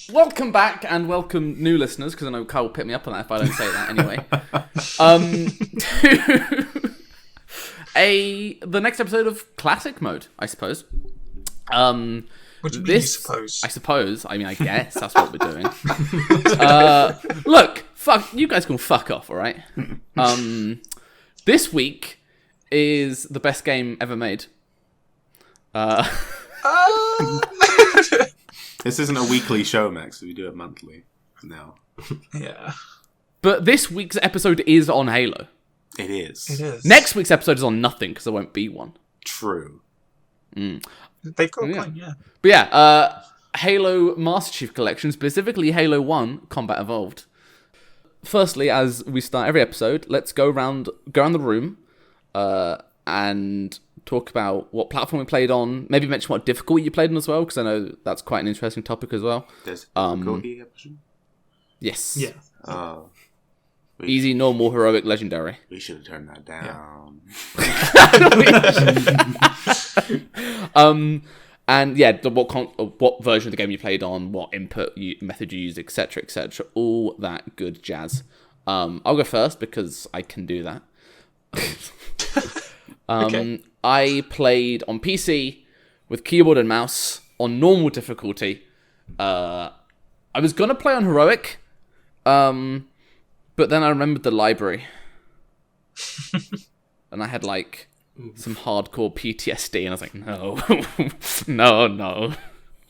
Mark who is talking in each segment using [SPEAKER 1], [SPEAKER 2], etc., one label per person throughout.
[SPEAKER 1] Welcome back and welcome new listeners, because I know Kyle will pick me up on that if I don't say that anyway. The next episode of Classic Mode, I suppose.
[SPEAKER 2] What do you mean, you suppose?
[SPEAKER 1] I suppose. I mean, I guess that's what we're doing. Look, fuck, you guys can fuck off, all right? This week is the best game ever made.
[SPEAKER 3] This isn't a weekly show, Max. We do it monthly now.
[SPEAKER 2] Yeah.
[SPEAKER 1] But this week's episode is on Halo.
[SPEAKER 3] It is.
[SPEAKER 2] It is.
[SPEAKER 1] Next week's episode is on nothing, because there won't be one.
[SPEAKER 3] True.
[SPEAKER 2] They've got a point, yeah.
[SPEAKER 1] But yeah, Halo Master Chief Collection, specifically Halo 1 Combat Evolved. Firstly, as we start every episode, let's go around the room and talk about what platform we played on. Maybe mention what difficulty you played on as well, because I know that's quite an interesting topic as well.
[SPEAKER 3] There's difficulty option?
[SPEAKER 1] Yes.
[SPEAKER 2] Yeah.
[SPEAKER 1] Easy, normal, heroic, legendary.
[SPEAKER 3] We should have turned that down.
[SPEAKER 1] Yeah. And yeah, what version of the game you played on, what input method you used, etc., etc., all that good jazz. I'll go first because I can do that.
[SPEAKER 2] Okay.
[SPEAKER 1] I played on PC with keyboard and mouse on normal difficulty. I was gonna play on heroic, but then I remembered the library, and I had like some hardcore PTSD, and I was like, no,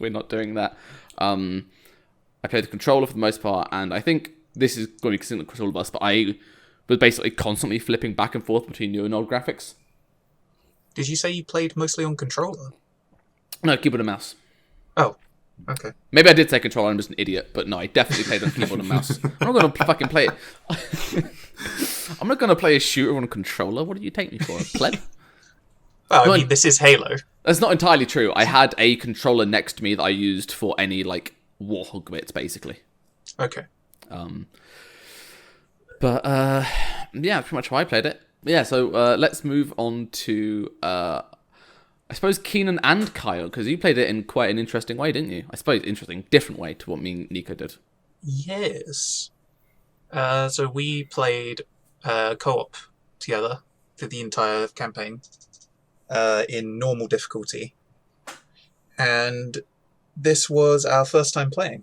[SPEAKER 1] we're not doing that. I played the controller for the most part, and I think this is going to be consistent across all of us, but I was basically constantly flipping back and forth between new and old graphics.
[SPEAKER 2] Did you say you played mostly on controller?
[SPEAKER 1] No, keyboard and mouse.
[SPEAKER 2] Oh, okay.
[SPEAKER 1] Maybe I did say controller, I'm just an idiot, but no, I definitely played on keyboard and mouse. I'm not going to fucking play it. I'm not going to play a shooter on a controller. What do you take me for, a pleb?
[SPEAKER 2] Well, I mean, this is Halo.
[SPEAKER 1] That's not entirely true. I had a controller next to me that I used for any, like, Warhog bits, basically.
[SPEAKER 2] Okay.
[SPEAKER 1] But, yeah, pretty much how I played it. Yeah, so let's move on to, I suppose, Keenan and Kyle, because you played it in quite an interesting way, didn't you? I suppose interesting, different way to what me and Nico did.
[SPEAKER 2] Yes. So we played co-op together for the entire campaign in normal difficulty. And this was our first time playing.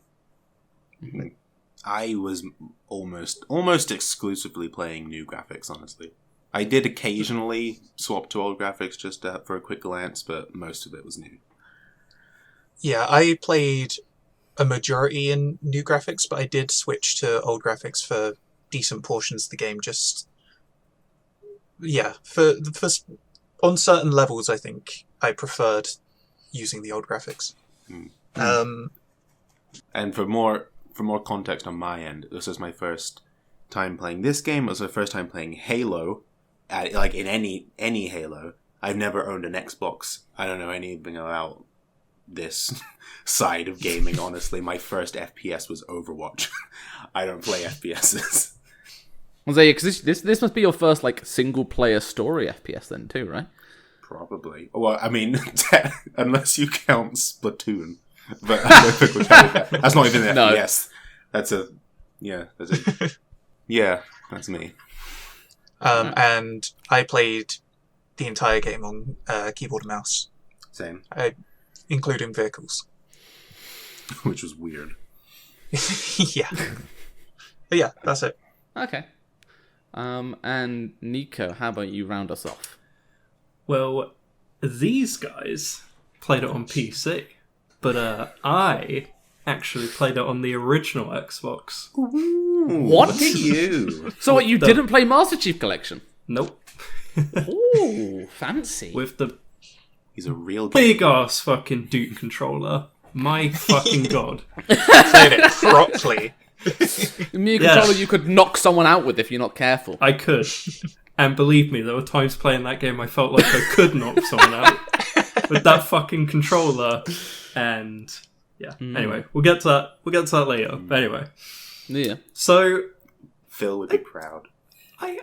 [SPEAKER 3] I was almost exclusively playing new graphics, honestly. I did occasionally swap to old graphics just for a quick glance, but most of it was new.
[SPEAKER 2] Yeah, I played a majority in new graphics, but I did switch to old graphics for decent portions of the game. Just, yeah, for on certain levels, I think I preferred using the old graphics.
[SPEAKER 3] And for more context on my end, this was my first time playing this game. It was my first time playing Halo. Like in any Halo. I've never owned an Xbox. I don't know anything about this side of gaming, honestly. My first FPS was Overwatch. I don't play FPSs.
[SPEAKER 1] Well, yeah, because this must be your first, like, single-player story FPS then, too, right?
[SPEAKER 3] Probably. Well, I mean, unless you count Splatoon. But I don't think we'll count that. That's not even an FPS. That's a... Yeah, that's me.
[SPEAKER 2] And I played the entire game on keyboard and mouse.
[SPEAKER 3] Same.
[SPEAKER 2] Including vehicles.
[SPEAKER 3] Which was weird.
[SPEAKER 2] Yeah. But yeah, that's it.
[SPEAKER 1] Okay. And Nico, how about you round us off?
[SPEAKER 4] Well, these guys played it on PC, but I actually played it on the original Xbox.
[SPEAKER 1] What?
[SPEAKER 3] Look at you.
[SPEAKER 1] So what, you didn't play Master Chief Collection?
[SPEAKER 4] Nope.
[SPEAKER 1] Ooh, fancy.
[SPEAKER 4] With the
[SPEAKER 3] He's a real
[SPEAKER 4] big ass fucking Duke controller. My fucking god.
[SPEAKER 2] Played it properly.
[SPEAKER 1] Me controller you could knock someone out with if you're not careful.
[SPEAKER 4] I could. And believe me, there were times playing that game I felt like I could knock someone out with that fucking controller. And yeah. Anyway, we'll get to that later. But anyway.
[SPEAKER 1] Yeah.
[SPEAKER 4] So
[SPEAKER 3] Phil would be proud.
[SPEAKER 4] I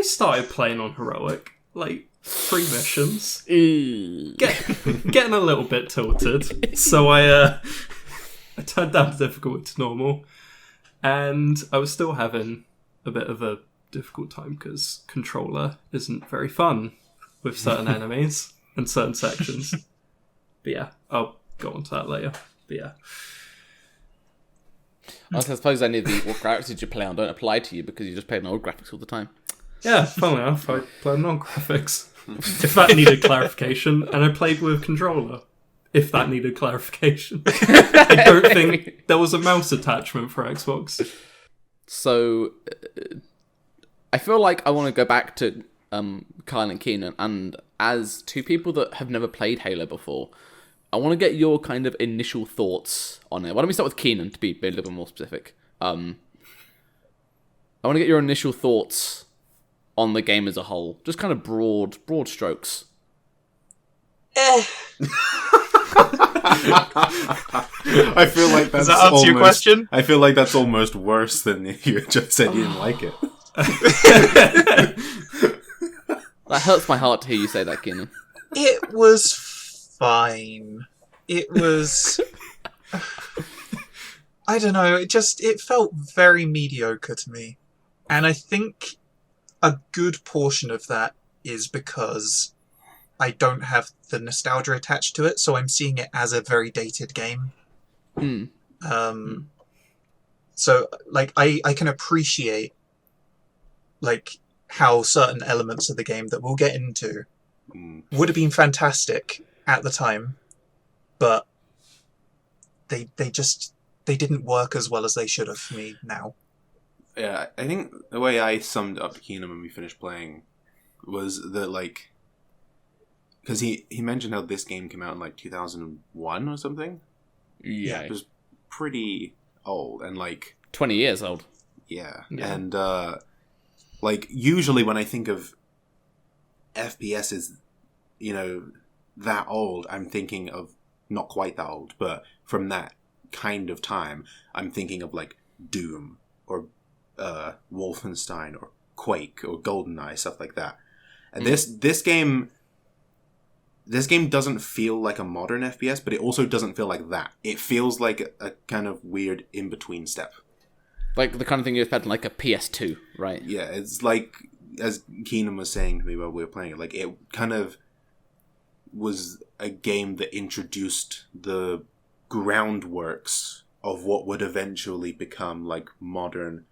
[SPEAKER 4] started playing on heroic, like 3 missions. Getting a little bit tilted. So I turned down difficult to normal, and I was still having a bit of a difficult time because controller isn't very fun with certain enemies and certain sections. But yeah, I'll go on to that later. But yeah.
[SPEAKER 1] I suppose any of what characters you play on don't apply to you because you just play on old graphics all the time.
[SPEAKER 4] Yeah, funnily enough, I played non-graphics. If that needed clarification, and I played with controller. If that needed clarification. I don't think there was a mouse attachment for Xbox.
[SPEAKER 1] So, I feel like I want to go back to Kyle and Keenan, and as two people that have never played Halo before, I want to get your kind of initial thoughts on it. Why don't we start with Keenan to be a little bit more specific? I want to get your initial thoughts on the game as a whole. Just kind of broad strokes.
[SPEAKER 3] I feel like that's
[SPEAKER 2] Does that answer your question?
[SPEAKER 3] I feel like that's almost worse than you just said you didn't like it.
[SPEAKER 1] That hurts my heart to hear you say that, Keenan.
[SPEAKER 2] It was fine. It was... I don't know, it felt very mediocre to me. And I think a good portion of that is because I don't have the nostalgia attached to it, so I'm seeing it as a very dated game. So, like, I can appreciate, like, how certain elements of the game that we'll get into would have been fantastic at the time, but they didn't work as well as they should have for me now.
[SPEAKER 3] Yeah, I think the way I summed up Keenan when we finished playing was that, like, because he mentioned how this game came out in, like, 2001 or something.
[SPEAKER 1] Yeah.
[SPEAKER 3] It was pretty old, and, like...
[SPEAKER 1] 20 years old.
[SPEAKER 3] Yeah. And, like, usually when I think of FPSs, you know, that old, I'm thinking of not quite that old, but from that kind of time, I'm thinking of, like, Doom, or Wolfenstein, or Quake, or GoldenEye, stuff like that. And this game doesn't feel like a modern FPS, but it also doesn't feel like that. It feels like a kind of weird in-between step.
[SPEAKER 1] Like the kind of thing you expect in like a PS2, right?
[SPEAKER 3] Yeah, it's like, as Keenan was saying to me while we were playing it, like it kind of was a game that introduced the groundworks of what would eventually become like modern,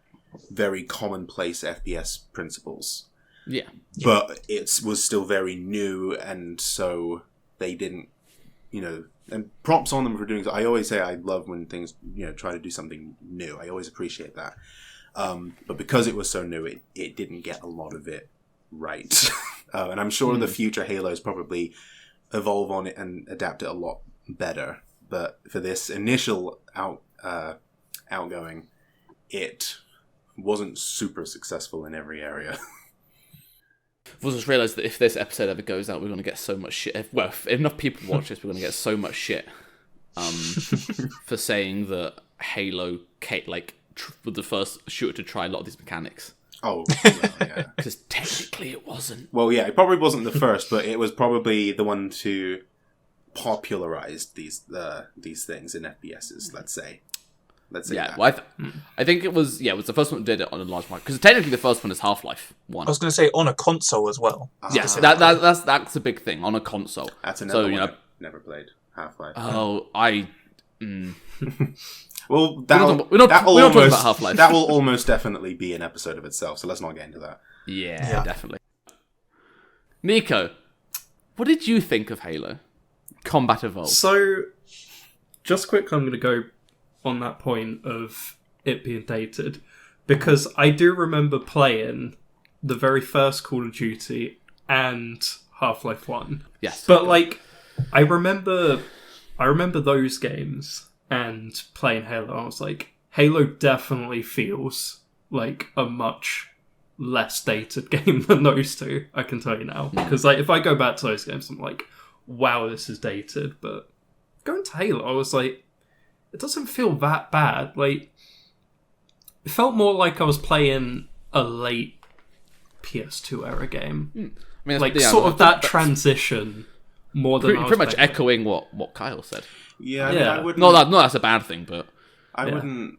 [SPEAKER 3] very commonplace FPS principles.
[SPEAKER 1] Yeah.
[SPEAKER 3] But it was still very new, and so they didn't, you know, and props on them for doing so. I always say I love when things, you know, try to do something new. I always appreciate that. But because it was so new, it didn't get a lot of it right. And I'm sure the future Halos probably evolve on it and adapt it a lot better. But for this initial outgoing, it wasn't super successful in every area.
[SPEAKER 1] We'll just realise that if this episode ever goes out, we're going to get so much shit. If enough people watch this, we're going to get so much shit for saying that Halo was the first shooter to try a lot of these mechanics.
[SPEAKER 3] Oh, well, yeah.
[SPEAKER 1] Because technically it wasn't.
[SPEAKER 3] Well, yeah, it probably wasn't the first, but it was probably the one to popularize these things in FPSs, let's say.
[SPEAKER 1] Yeah,
[SPEAKER 3] that.
[SPEAKER 1] well, I think it was the first one that did it on a large market. Because technically the first one is Half-Life 1.
[SPEAKER 2] I was going to say on a console as well.
[SPEAKER 1] Yes, that's a big thing, on a console.
[SPEAKER 3] That's another one I've never played, Half-Life.
[SPEAKER 1] Oh,
[SPEAKER 3] Well,
[SPEAKER 1] we're not talking about Half-Life.
[SPEAKER 3] That will almost definitely be an episode of itself, so let's not get into that.
[SPEAKER 1] Yeah, definitely. Nico, what did you think of Halo Combat Evolved?
[SPEAKER 4] So, just quickly, I'm going to go on that point of it being dated, because I do remember playing the very first Call of Duty and Half-Life 1.
[SPEAKER 1] Yes.
[SPEAKER 4] But, like, I remember those games and playing Halo. I was like, Halo definitely feels like a much less dated game than those two, I can tell you now. Because, like, if I go back to those games, I'm like, wow, this is dated. But going to Halo, I was like, it doesn't feel that bad. Like, it felt more like I was playing a late PS2 era game.
[SPEAKER 1] I mean,
[SPEAKER 4] like, sort of that transition more than I was
[SPEAKER 1] pretty much
[SPEAKER 4] playing.
[SPEAKER 1] echoing what Kyle said.
[SPEAKER 3] Yeah, I
[SPEAKER 4] Yeah.
[SPEAKER 3] mean, I wouldn't.
[SPEAKER 1] No, that's a bad thing, but
[SPEAKER 3] I
[SPEAKER 4] Yeah.
[SPEAKER 3] wouldn't.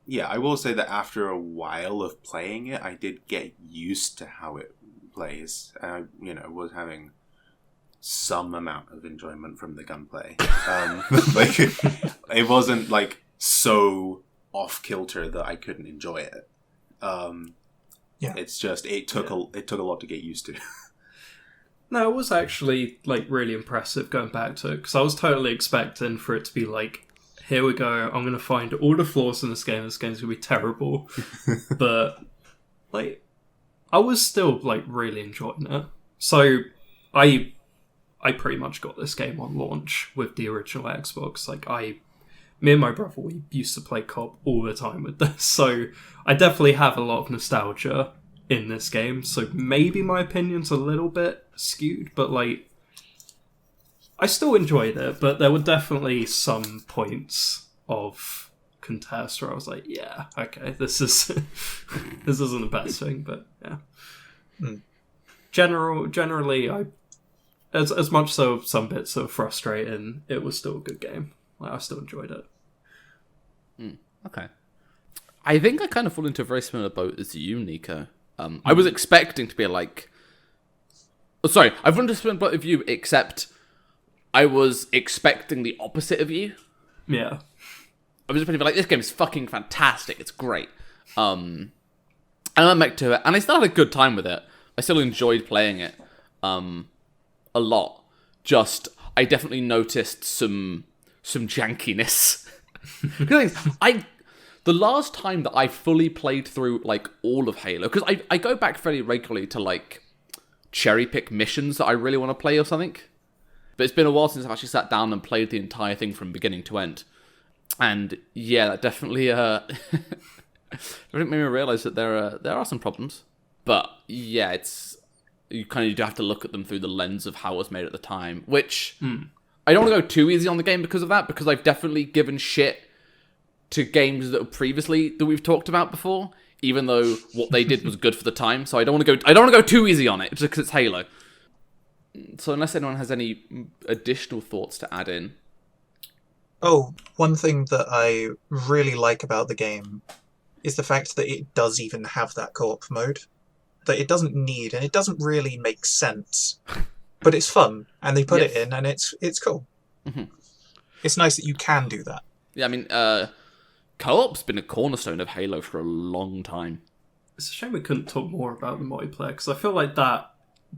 [SPEAKER 3] Yeah, I will say that after a while of playing it, I did get used to how it plays. I, was having some amount of enjoyment from the gunplay. Like, it wasn't like so off kilter that I couldn't enjoy it.
[SPEAKER 2] Yeah.
[SPEAKER 3] It's just it took a lot to get used to.
[SPEAKER 4] No, it was actually like really impressive going back to it because I was totally expecting for it to be like, here we go, I'm gonna find all the flaws in this game. This game's gonna be terrible, but like, I was still like really enjoying it. So I pretty much got this game on launch with the original Xbox. Like me and my brother, we used to play co-op all the time with this, so I definitely have a lot of nostalgia in this game. So maybe my opinion's a little bit skewed, but like, I still enjoyed it. But there were definitely some points of contest where I was like, yeah, okay, this isn't the best thing, but yeah. Generally, I as much so some bits are frustrating, it was still a good game. Like, I still enjoyed it.
[SPEAKER 1] okay. I think I kind of fall into a very similar boat as you, Nico. I was expecting to be like... Oh, sorry, I've run into a similar boat of you, except I was expecting the opposite of you.
[SPEAKER 4] Yeah.
[SPEAKER 1] I was expecting to be like, this game is fucking fantastic, it's great. And I went back to it, and I still had a good time with it. I still enjoyed playing it a lot. Just, I definitely noticed some jankiness. The last time that I fully played through like all of Halo, because I go back fairly regularly to like cherry pick missions that I really want to play or something. But it's been a while since I've actually sat down and played the entire thing from beginning to end. And yeah, that definitely made me realise that there are some problems. But yeah, you do have to look at them through the lens of how it was made at the time, which I don't want to go too easy on the game because of that, because I've definitely given shit to games that we've talked about before, even though what they did was good for the time. So I don't want to go too easy on it just because it's Halo. So unless anyone has any additional thoughts to add in.
[SPEAKER 2] Oh, one thing that I really like about the game is the fact that it does even have that co-op mode. That it doesn't need, and it doesn't really make sense. But it's fun, and they put it in, and it's cool.
[SPEAKER 1] Mm-hmm.
[SPEAKER 2] It's nice that you can do that.
[SPEAKER 1] Yeah, I mean, co-op's been a cornerstone of Halo for a long time.
[SPEAKER 4] It's a shame we couldn't talk more about the multiplayer, because I feel like that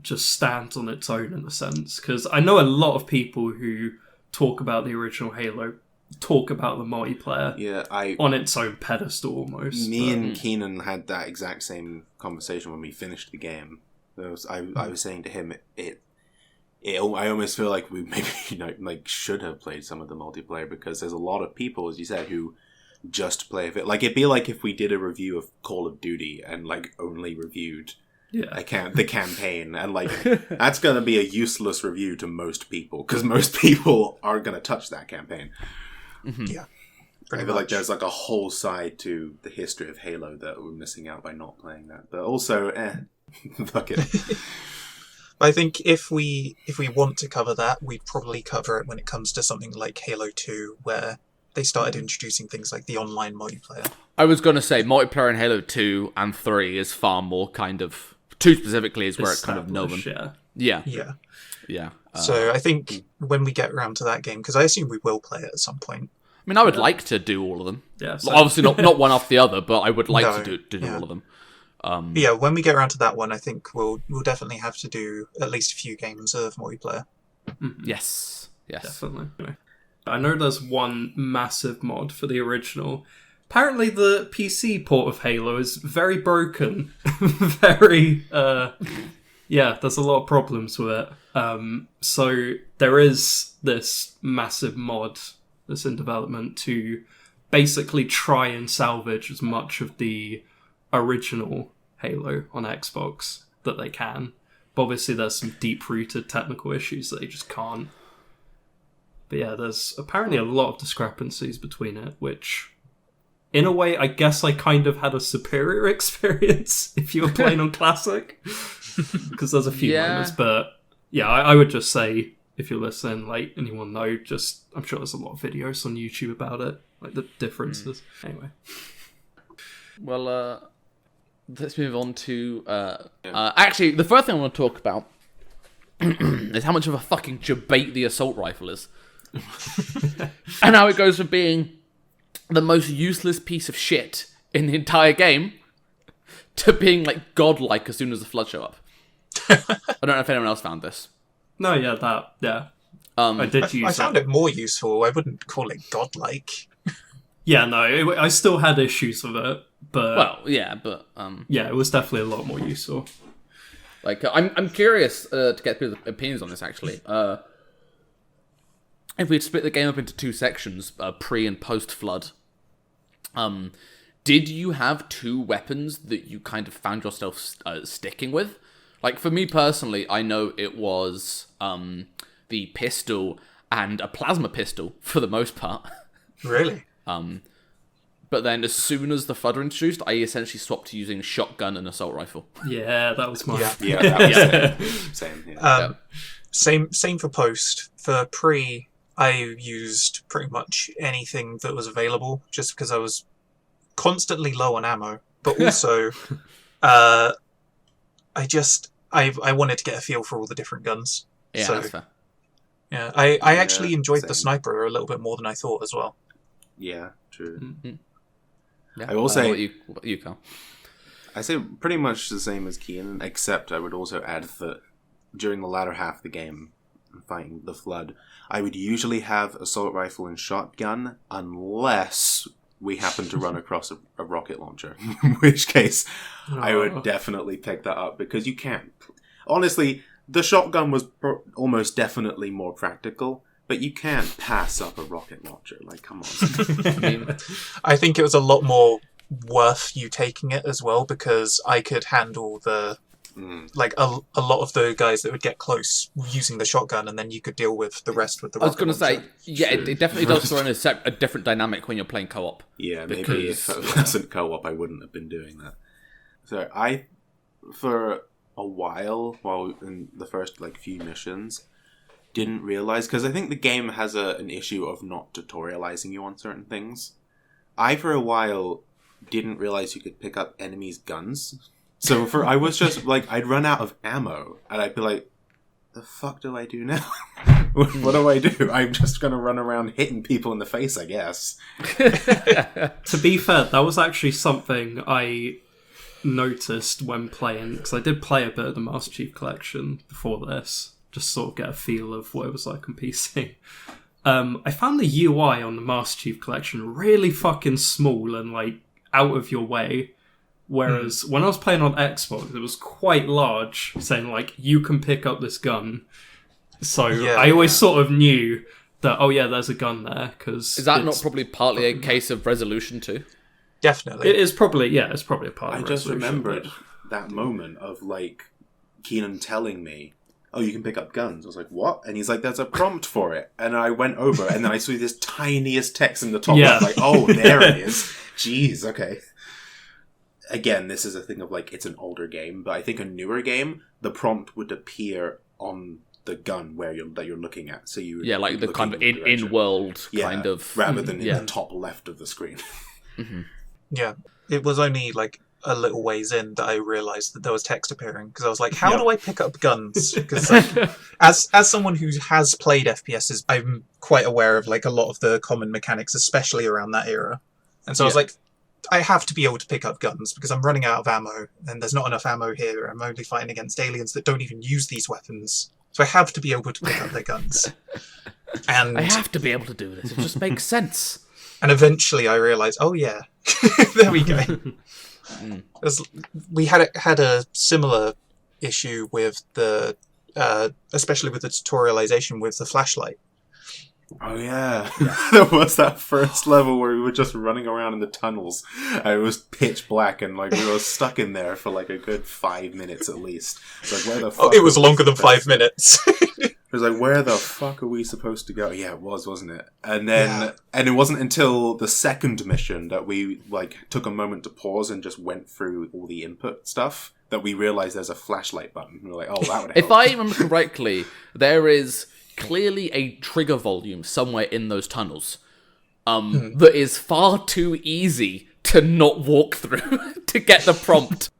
[SPEAKER 4] just stands on its own in a sense. Because I know a lot of people who talk about the original Halo talk about the multiplayer on its own pedestal almost.
[SPEAKER 3] Me and Keenan had that exact same conversation when we finished the game. I was saying to him, I almost feel like we maybe should have played some of the multiplayer, because there's a lot of people, as you said, who just play it. Like, it'd be like if we did a review of Call of Duty and like only reviewed the campaign, and like that's gonna be a useless review to most people, because most people aren't gonna touch that campaign.
[SPEAKER 1] Mm-hmm.
[SPEAKER 2] Yeah,
[SPEAKER 3] I feel like there's like a whole side to the history of Halo that we're missing out by not playing that. But also, fuck it.
[SPEAKER 2] I think if we want to cover that, we'd probably cover it when it comes to something like Halo 2, where they started introducing things like the online multiplayer.
[SPEAKER 1] I was going to say, multiplayer in Halo 2 and 3 is far more kind of... 2 specifically is where it's kind of known. Yeah.
[SPEAKER 2] So I think when we get around to that game, because I assume we will play it at some point.
[SPEAKER 1] I mean, I would like to do all of them.
[SPEAKER 4] Yeah,
[SPEAKER 1] so obviously not one after the other, but I would like to do all of them.
[SPEAKER 2] Yeah, when we get around to that one, I think we'll definitely have to do at least a few games of multiplayer.
[SPEAKER 4] Mm-hmm.
[SPEAKER 1] Yes.
[SPEAKER 4] Definitely. I know there's one massive mod for the original. Apparently the PC port of Halo is very broken. Very, there's a lot of problems with it. So there is this massive mod that's in development to basically try and salvage as much of the original Halo on Xbox that they can. But obviously there's some deep-rooted technical issues that they just can't. But yeah, there's apparently a lot of discrepancies between it, which, in a way, I guess I kind of had a superior experience if you were playing on Classic. Because there's a few moments, but yeah, I would just say, if you're listening, like, and you want to know, just, I'm sure there's a lot of videos on YouTube about it, like the differences. Anyway.
[SPEAKER 1] Well, let's move on to... actually, the first thing I want to talk about is how much of a fucking debate the assault rifle is. And how it goes from being the most useless piece of shit in the entire game to being, like, godlike as soon as the flood show up. I don't know if anyone else found this.
[SPEAKER 4] No, yeah. I did use
[SPEAKER 2] I found it more useful. I wouldn't call it godlike.
[SPEAKER 4] Yeah, no, I still had issues with it, but...
[SPEAKER 1] Well, yeah, but...
[SPEAKER 4] yeah, it was definitely a lot more useful.
[SPEAKER 1] Like, I'm curious to get people's opinions on this, actually. If we'd split the game up into two sections, pre- and post-flood, did you have two weapons that you kind of found yourself sticking with? Like, for me personally, I know it was the pistol and a plasma pistol, for the most part.
[SPEAKER 2] Really?
[SPEAKER 1] But then as soon as the flood were introduced, I essentially swapped to using shotgun and assault rifle.
[SPEAKER 4] Yeah, that was my...
[SPEAKER 2] Yeah.
[SPEAKER 3] That was same. Yeah.
[SPEAKER 2] Same for post. For pre, I used pretty much anything that was available, just because I was constantly low on ammo. But also, I wanted to get a feel for all the different guns.
[SPEAKER 1] Yeah,
[SPEAKER 2] So,
[SPEAKER 1] that's fair.
[SPEAKER 2] yeah, I actually enjoyed
[SPEAKER 3] same.
[SPEAKER 2] the sniper a little bit more than I thought as well.
[SPEAKER 3] Yeah, true.
[SPEAKER 1] Mm-hmm. Yeah.
[SPEAKER 3] I will say-
[SPEAKER 1] What you Carl?
[SPEAKER 3] I say pretty much the same as Keenan, except I would also add that during the latter half of the game, fighting the flood, I would usually have assault rifle and shotgun, unless we happen to run across a rocket launcher, in which case I would definitely pick that up, because you can't. Honestly, the shotgun was almost definitely more practical, but you can't pass up a rocket launcher. Like, come on.
[SPEAKER 1] I mean,
[SPEAKER 2] I think it was a lot more worth you taking it as well, because I could handle the like a lot of the guys that would get close using the shotgun, and then you could deal with the rest with the
[SPEAKER 1] I was
[SPEAKER 2] rocket
[SPEAKER 1] going to say,
[SPEAKER 2] launcher.
[SPEAKER 1] yeah, it definitely does throw in a different dynamic when you're playing co-op.
[SPEAKER 3] Yeah, maybe
[SPEAKER 1] Because-
[SPEAKER 3] if it wasn't co-op, I wouldn't have been doing that. So for a while in the first few missions, didn't realize, because I think the game has an issue of not tutorializing you on certain things. I for a while didn't realize you could pick up enemies' guns. So I was just I'd run out of ammo, and I'd be like, the fuck do I do now? What do I do? I'm just gonna run around hitting people in the face, I guess.
[SPEAKER 4] To be fair, that was actually something I noticed when playing, because I did play a bit of the Master Chief Collection before this, just sort of get a feel of what it was like on PC. I found the UI on the Master Chief Collection really fucking small and out of your way. Whereas when I was playing on Xbox, it was quite large, saying you can pick up this gun. So I always sort of knew that, oh yeah, there's a gun there. Cause
[SPEAKER 1] Is that not probably partly a case of resolution too?
[SPEAKER 2] Definitely.
[SPEAKER 4] It is probably, it's probably a part of
[SPEAKER 3] I
[SPEAKER 4] the
[SPEAKER 3] just
[SPEAKER 4] resolution,
[SPEAKER 3] remembered that moment of Keenan telling me, oh, you can pick up guns. I was like, what? And he's like, there's a prompt for it. And I went over, and then I saw this tiniest text in the top.
[SPEAKER 4] Yeah.
[SPEAKER 3] I was like, oh, there it is. Jeez, okay. Again, this is a thing of it's an older game, but I think a newer game, the prompt would appear on the gun that you're looking at. So you
[SPEAKER 1] Yeah, the kind of in-world kind of...
[SPEAKER 3] rather than in
[SPEAKER 1] yeah.
[SPEAKER 3] the top left of the screen.
[SPEAKER 1] Mm-hmm.
[SPEAKER 2] Yeah, it was only a little ways in that I realised that there was text appearing, because I was like, how do I pick up guns? Because as someone who has played FPSs, I'm quite aware of a lot of the common mechanics, especially around that era. And so I was like, I have to be able to pick up guns, because I'm running out of ammo, and there's not enough ammo here. I'm only fighting against aliens that don't even use these weapons. So I have to be able to pick up their guns. And
[SPEAKER 1] I have to be able to do this. It just makes sense.
[SPEAKER 2] And eventually I realised, oh yeah, there we go. We had a similar issue with the, especially with the tutorialization with the flashlight.
[SPEAKER 3] Oh yeah, there was that first level where we were just running around in the tunnels. It was pitch black, and we were stuck in there for a good 5 minutes at least. It's where the fuck?
[SPEAKER 2] Oh, it was longer than 5 minutes.
[SPEAKER 3] It was where the fuck are we supposed to go? Yeah, it was, wasn't it? And then, and it wasn't until the second mission that we took a moment to pause and just went through all the input stuff, that we realize there's a flashlight button. We're like, oh, that would help.
[SPEAKER 1] If I remember correctly, there is clearly a trigger volume somewhere in those tunnels that is far too easy to not walk through to get the prompt.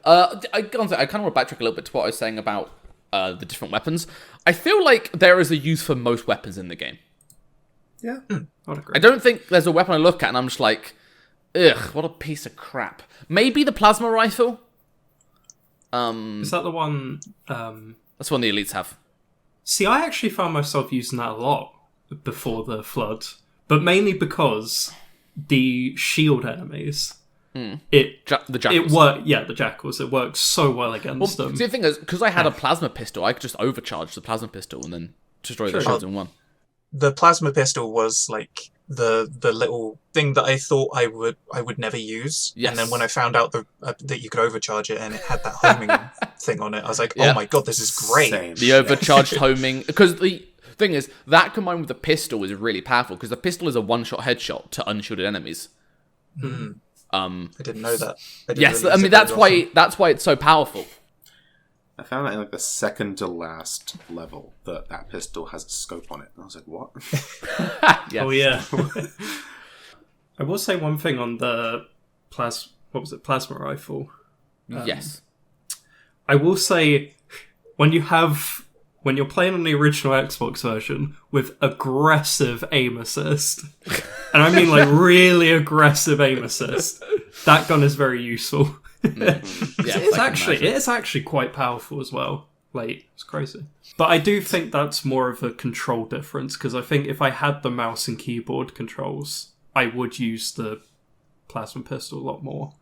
[SPEAKER 1] I kind of want to backtrack a little bit to what I was saying about the different weapons. I feel like there is a use for most weapons in the game.
[SPEAKER 3] Yeah, I'd agree.
[SPEAKER 1] I don't think there's a weapon I look at and I'm just like, ugh, what a piece of crap. Maybe the plasma rifle?
[SPEAKER 4] Is that the one...
[SPEAKER 1] That's one the elites have.
[SPEAKER 4] See, I actually found myself using that a lot before the flood, but mainly because the shield enemies...
[SPEAKER 1] The jackals.
[SPEAKER 4] The jackals. It works so well against them.
[SPEAKER 1] See, the thing is, because I had a plasma pistol, I could just overcharge the plasma pistol and then destroy the shields in one.
[SPEAKER 2] The plasma pistol was like the little thing that I thought I would never use,
[SPEAKER 1] Yes.
[SPEAKER 2] and then when I found out that you could overcharge it and it had that homing thing on it, I was like,
[SPEAKER 1] Yeah.
[SPEAKER 2] oh my god, this is great.
[SPEAKER 3] Same.
[SPEAKER 1] The overcharged homing, because the thing is that combined with the pistol is really powerful because the pistol is a one-shot headshot to unshielded enemies.
[SPEAKER 2] I didn't know that.
[SPEAKER 1] Yes, I mean that's why it's so powerful.
[SPEAKER 3] I found that in like the second to last level that pistol has a scope on it. And I was like, what?
[SPEAKER 1] Yes.
[SPEAKER 4] Oh yeah. I will say one thing on the plasma rifle.
[SPEAKER 1] Yes.
[SPEAKER 4] I will say when you're playing on the original Xbox version with aggressive aim assist, and I mean like really aggressive aim assist, that gun is very useful.
[SPEAKER 1] Yeah,
[SPEAKER 4] It's actually quite powerful as well. Like, it's crazy. But I do think that's more of a control difference, because I think if I had the mouse and keyboard controls, I would use the plasma pistol a lot more.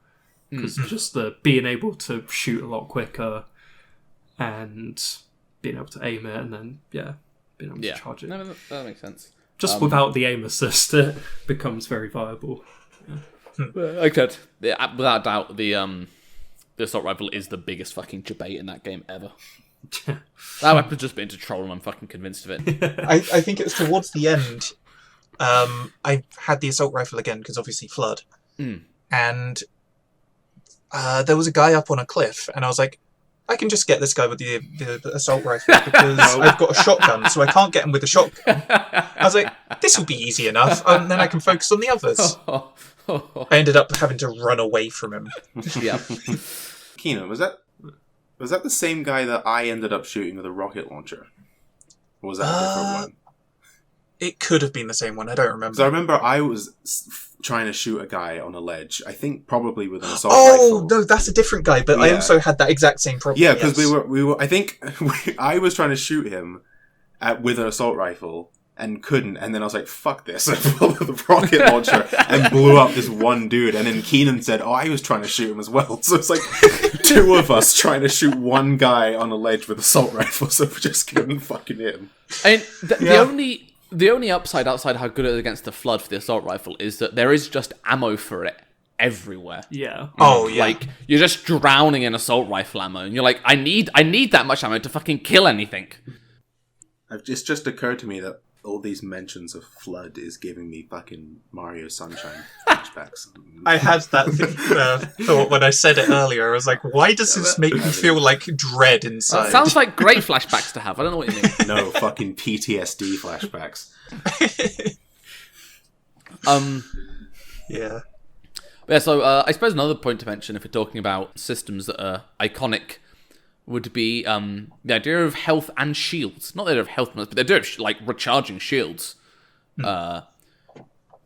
[SPEAKER 4] Because just the being able to shoot a lot quicker and being able to aim it and then, being able to charge it.
[SPEAKER 1] No, that makes sense.
[SPEAKER 4] Just without the aim assist, it becomes very viable.
[SPEAKER 1] I could. Yeah, without doubt, the assault rifle is the biggest fucking debate in that game ever. That weapon's just been to troll and I'm fucking convinced of it.
[SPEAKER 2] I think it was towards the end. I had the assault rifle again because obviously flood, and there was a guy up on a cliff, and I was like, I can just get this guy with the assault rifle because I've got a shotgun, so I can't get him with a shotgun. I was like, this will be easy enough, and then I can focus on the others. I ended up having to run away from him.
[SPEAKER 1] Yeah.
[SPEAKER 3] Keenan, was that the same guy that I ended up shooting with a rocket launcher? Or was that a different one?
[SPEAKER 2] It could have been the same one. I don't remember.
[SPEAKER 3] So I remember I was trying to shoot a guy on a ledge. I think probably with an assault rifle.
[SPEAKER 2] Oh no, that's a different guy. But I also had that exact same problem.
[SPEAKER 3] Yeah, because we were. I think I was trying to shoot him with an assault rifle and couldn't. And then I was like, "Fuck this!" I pulled the rocket launcher and blew up this one dude. And then Keenan said, "Oh, I was trying to shoot him as well." So it's like two of us trying to shoot one guy on a ledge with assault rifle. So we just couldn't fucking hit him.
[SPEAKER 1] And the only upside outside how good it is against the flood for the assault rifle is that there is just ammo for it everywhere.
[SPEAKER 4] Yeah.
[SPEAKER 2] Oh yeah.
[SPEAKER 1] Like you're just drowning in assault rifle ammo, and you're like, I need that much ammo to fucking kill anything.
[SPEAKER 3] It's just occurred to me that all these mentions of flood is giving me fucking Mario Sunshine flashbacks.
[SPEAKER 2] I had that thought when I said it earlier. I was like, why does this make me feel like dread inside?
[SPEAKER 1] That sounds like great flashbacks to have. I don't know what you mean.
[SPEAKER 3] No, fucking PTSD flashbacks.
[SPEAKER 2] Yeah.
[SPEAKER 1] Yeah, so I suppose another point to mention if we're talking about systems that are iconic would be the idea of health and shields. Not the idea of health, but the idea of like recharging shields.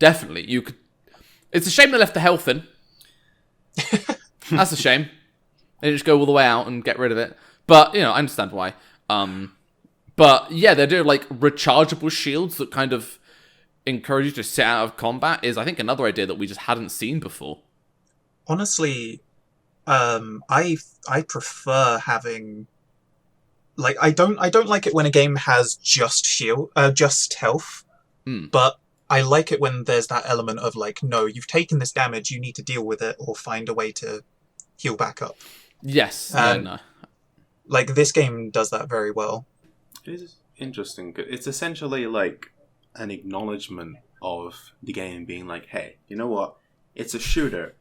[SPEAKER 1] Definitely, you could. It's a shame they left the health in. That's a shame. They just go all the way out and get rid of it. But I understand why. But yeah, the idea of like rechargeable shields that kind of encourage you to sit out of combat is, I think, another idea that we just hadn't seen before.
[SPEAKER 2] Honestly, I prefer having, like, I don't like it when a game has just health, but I like it when there's that element of like, no, you've taken this damage, you need to deal with it or find a way to heal back up.
[SPEAKER 1] Yes, no.
[SPEAKER 2] Like this game does that very well.
[SPEAKER 3] It is interesting. It's essentially like an acknowledgement of the game being like, hey, you know what? It's a shooter.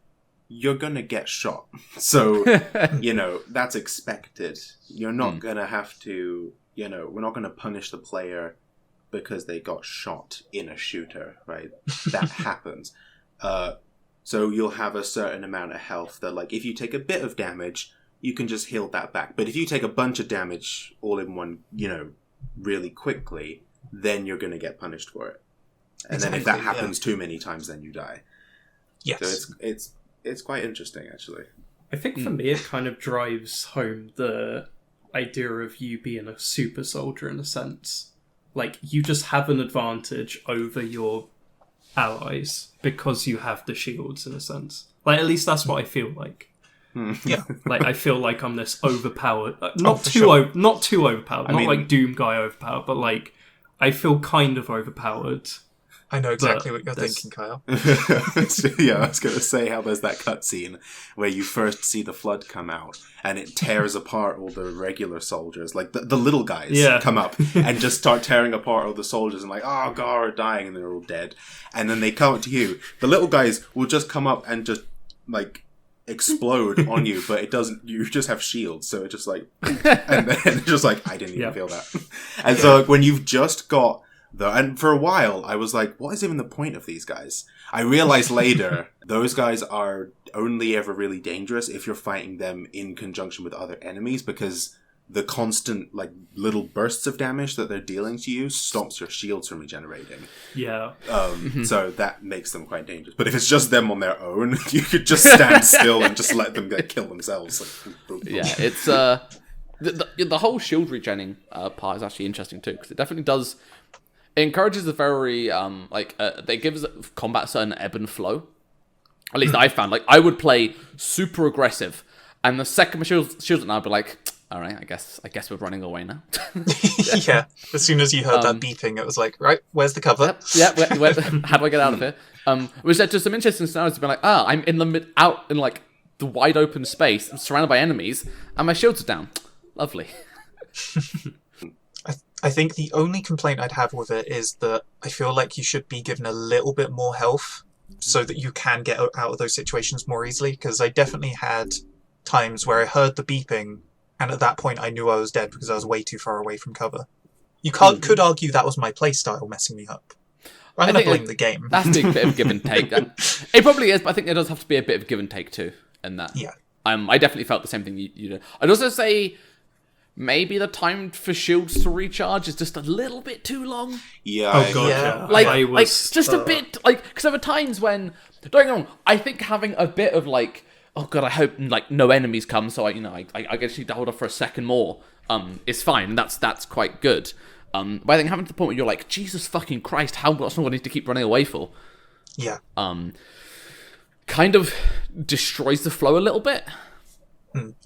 [SPEAKER 3] you're gonna get shot. So, that's expected. You're not gonna have to, we're not gonna punish the player because they got shot in a shooter, right? That happens. So you'll have a certain amount of health that, like, if you take a bit of damage, you can just heal that back. But if you take a bunch of damage all in one, really quickly, then you're gonna get punished for it. And then if that happens too many times, then you die.
[SPEAKER 2] Yes.
[SPEAKER 3] So it's quite interesting, actually.
[SPEAKER 4] I think for me, it kind of drives home the idea of you being a super soldier in a sense. Like, you just have an advantage over your allies because you have the shields in a sense. Like, at least that's what I feel like.
[SPEAKER 2] Yeah.
[SPEAKER 4] Like, I feel like I'm this overpowered. Not too overpowered. Not like Doom guy overpowered, but like, I feel kind of overpowered.
[SPEAKER 2] I know exactly what you're thinking, Kyle.
[SPEAKER 3] Yeah, I was going to say how there's that cutscene where you first see the flood come out and it tears apart all the regular soldiers. Like, the little guys come up and just start tearing apart all the soldiers and like, oh, God, are dying, and they're all dead. And then they come up to you. The little guys will just come up and just, like, explode on you, but it doesn't. You just have shields, so it's just like, and then it's just like, I didn't even feel that. And so, like, when you've just got and for a while, I was like, what is even the point of these guys? I realized later, those guys are only ever really dangerous if you're fighting them in conjunction with other enemies, because the constant, like, little bursts of damage that they're dealing to you stops your shields from regenerating.
[SPEAKER 4] Yeah.
[SPEAKER 3] So that makes them quite dangerous. But if it's just them on their own, you could just stand still and just let them kill themselves. Like,
[SPEAKER 1] yeah, it's the whole shield regenning part is actually interesting too, because it definitely does. It encourages a very they gives combat a certain ebb and flow. At least I found, like, I would play super aggressive, and the second my shields and I'd be like, all right, I guess we're running away now.
[SPEAKER 2] Yeah. As soon as you heard that beeping, it was like, right, where's the cover?
[SPEAKER 1] Where, how do I get out of here? Which led to some interesting scenarios to be like, I'm in out in like the wide open space, I'm surrounded by enemies, and my shields are down. Lovely.
[SPEAKER 2] I think the only complaint I'd have with it is that I feel like you should be given a little bit more health so that you can get out of those situations more easily, because I definitely had times where I heard the beeping, and at that point I knew I was dead because I was way too far away from cover. You could argue that was my playstyle messing me up. I'm going to blame the game.
[SPEAKER 1] That's a bit of give and take. It probably is, but I think there does have to be a bit of give and take too in that.
[SPEAKER 2] Yeah.
[SPEAKER 1] I definitely felt the same thing you did. I'd also say maybe the time for shields to recharge is just a little bit too long.
[SPEAKER 3] Yeah.
[SPEAKER 4] Oh god,
[SPEAKER 2] yeah.
[SPEAKER 1] Like just a bit, like, because there were times when, don't get me wrong, I think having a bit of like, oh god, I hope like no enemies come, so I just need to hold off for a second more, is fine. That's quite good. But I think having to the point where you're like, Jesus fucking Christ, how much longer do I need to keep running away for?
[SPEAKER 2] Yeah.
[SPEAKER 1] Kind of destroys the flow a little bit.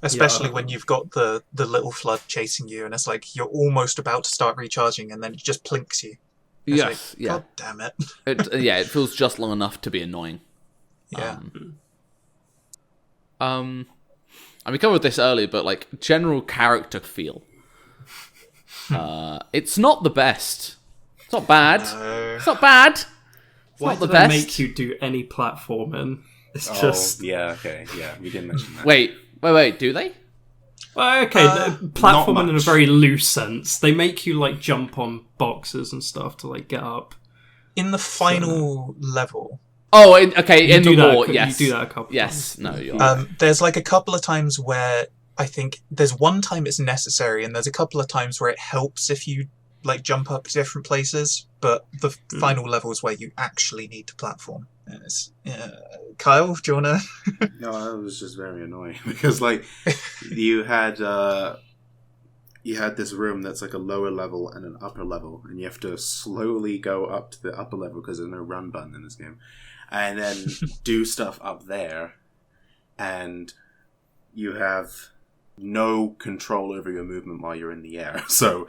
[SPEAKER 2] Especially when you've got the little flood chasing you, and it's like you're almost about to start recharging, and then it just plinks you. It's
[SPEAKER 1] Yes,
[SPEAKER 2] like, God damn it.
[SPEAKER 1] It feels just long enough to be annoying.
[SPEAKER 2] Yeah.
[SPEAKER 1] And we covered this earlier, but like general character feel. It's not the best. It's not bad.
[SPEAKER 2] No.
[SPEAKER 1] It's not bad. It's
[SPEAKER 4] Why
[SPEAKER 1] not the
[SPEAKER 4] did they
[SPEAKER 1] best.
[SPEAKER 4] make you do any platforming? It's
[SPEAKER 3] Oh,
[SPEAKER 4] just
[SPEAKER 3] yeah, okay. Yeah, we didn't mention that.
[SPEAKER 1] Wait. Do they?
[SPEAKER 4] well, okay.
[SPEAKER 3] not
[SPEAKER 4] Platforming in a
[SPEAKER 3] much.
[SPEAKER 4] very loose sense. They make you like jump on boxes and stuff to like get up.
[SPEAKER 2] In the final level,
[SPEAKER 1] Oh, okay.
[SPEAKER 4] You
[SPEAKER 1] In
[SPEAKER 4] do
[SPEAKER 1] the
[SPEAKER 4] that.
[SPEAKER 1] war, yes.
[SPEAKER 4] You do that a couple.
[SPEAKER 1] Yes. No. You're
[SPEAKER 2] there's like a couple of times where I think there's one time it's necessary, and there's a couple of times where it helps if you like jump up to different places, but the final level is where you actually need to platform. Kyle, do you wanna?
[SPEAKER 3] No, that was just very annoying because, like, you had this room that's like a lower level and an upper level, and you have to slowly go up to the upper level because there's no run button in this game, and then do stuff up there, and you have no control over your movement while you're in the air. So,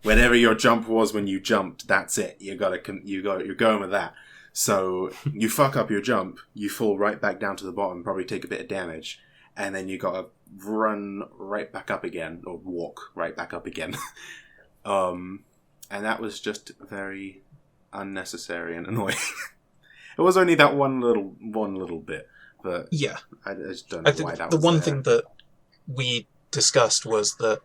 [SPEAKER 3] whenever your jump was when you jumped, that's it. You're going with that. So you fuck up your jump, you fall right back down to the bottom, probably take a bit of damage, and then you gotta run right back up again, or walk right back up again. And that was just very unnecessary and annoying. It was only that one little bit, but
[SPEAKER 2] Yeah.
[SPEAKER 3] I just don't
[SPEAKER 2] I
[SPEAKER 3] know why
[SPEAKER 2] think
[SPEAKER 3] that
[SPEAKER 2] the
[SPEAKER 3] was
[SPEAKER 2] one
[SPEAKER 3] there.
[SPEAKER 2] thing that we discussed was that,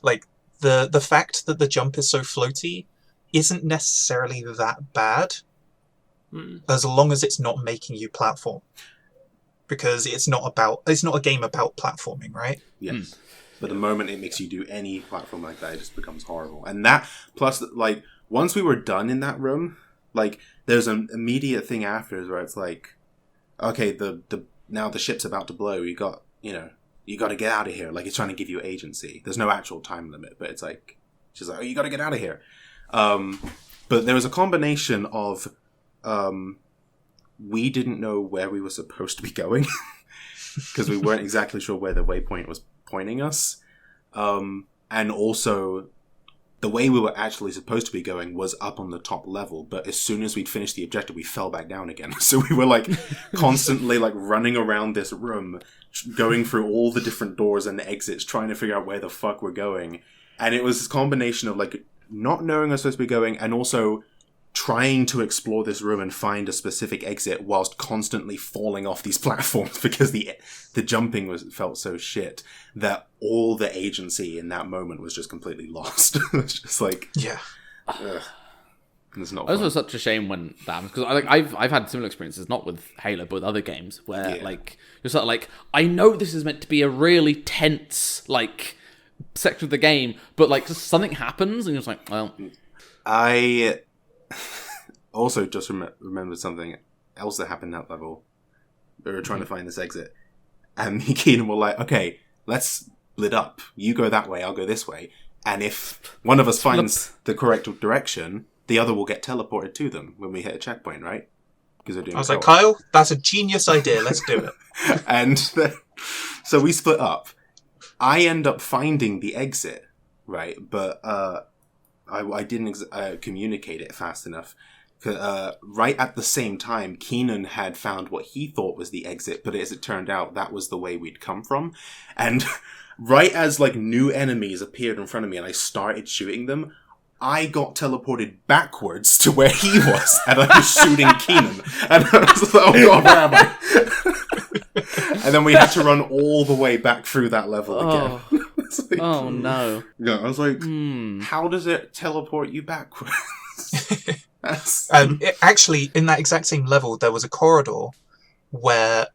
[SPEAKER 2] like, the fact that the jump is so floaty isn't necessarily that bad, as long as it's not making you platform. Because it's not a game about platforming, right?
[SPEAKER 3] Yes. But the moment it makes you do any platform like that, it just becomes horrible. And that, plus, like, once we were done in that room, like, there's an immediate thing afterwards where it's like, okay, now the ship's about to blow, you got to get out of here. Like, it's trying to give you agency. There's no actual time limit, but it's like, she's like, oh, you got to get out of here. But there was a combination of, we didn't know where we were supposed to be going, because we weren't exactly sure where the waypoint was pointing us. And also, the way we were actually supposed to be going was up on the top level, but as soon as we'd finished the objective, we fell back down again. So we were, like, constantly, like, running around this room, going through all the different doors and exits, trying to figure out where the fuck we're going. And it was this combination of, like, not knowing where we're supposed to be going, and also trying to explore this room and find a specific exit whilst constantly falling off these platforms because the jumping felt so shit that all the agency in that moment was just completely lost. It's just like,
[SPEAKER 2] Yeah.
[SPEAKER 3] it's not
[SPEAKER 1] It was
[SPEAKER 3] fun.
[SPEAKER 1] such a shame when that happens, because I've had similar experiences, not with Halo, but with other games, where like you're sort of like, I know this is meant to be a really tense like section of the game, but like just something happens and you're just like, well,
[SPEAKER 3] I also just remembered something else that happened that level. We were trying to find this exit, and me and Keenan were like, okay, let's split up. You go that way, I'll go this way. And if one of us finds the correct direction, the other will get teleported to them when we hit a checkpoint, right? Because they're doing
[SPEAKER 2] I was like, Kyle, that's a genius idea. Let's do it.
[SPEAKER 3] And so we split up. I end up finding the exit, right? But I didn't communicate it fast enough. Right at the same time, Keenan had found what he thought was the exit, but as it turned out, that was the way we'd come from. And right as like new enemies appeared in front of me and I started shooting them, I got teleported backwards to where he was, and I was shooting Keenan. And I was like, oh god, where am I? And then we had to run all the way back through that level again. Like,
[SPEAKER 1] oh no.
[SPEAKER 3] Yeah, I was like, how does it teleport you backwards?
[SPEAKER 2] Actually, in that exact same level, there was a corridor where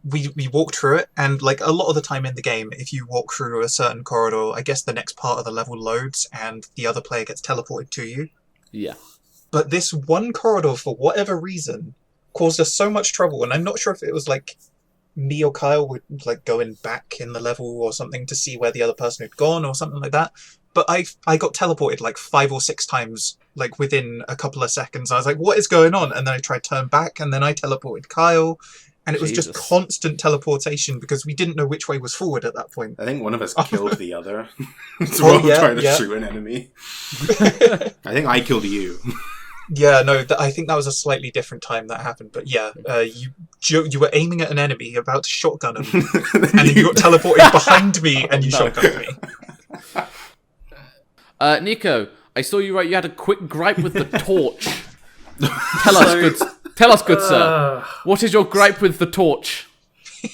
[SPEAKER 2] we walked through it, and like a lot of the time in the game, if you walk through a certain corridor, I guess the next part of the level loads and the other player gets teleported to you.
[SPEAKER 1] Yeah.
[SPEAKER 2] But this one corridor, for whatever reason, caused us so much trouble, and I'm not sure if it was like me or Kyle were like going back in the level or something to see where the other person had gone or something like that. But I got teleported like 5 or 6 times, like within a couple of seconds. I was like, what is going on? And then I tried to turn back, and then I teleported Kyle. And it was just constant teleportation because we didn't know which way was forward at that point.
[SPEAKER 3] I think one of us killed the other. So we're trying to shoot an enemy. I think I killed you.
[SPEAKER 2] Yeah, no, I think that was a slightly different time that happened. But yeah, you were aiming at an enemy, about to shotgun him, and then you got teleported behind me and you shotgunned me.
[SPEAKER 1] Nico, I saw you you had a quick gripe with the torch. Tell us, good sir. What is your gripe with the torch?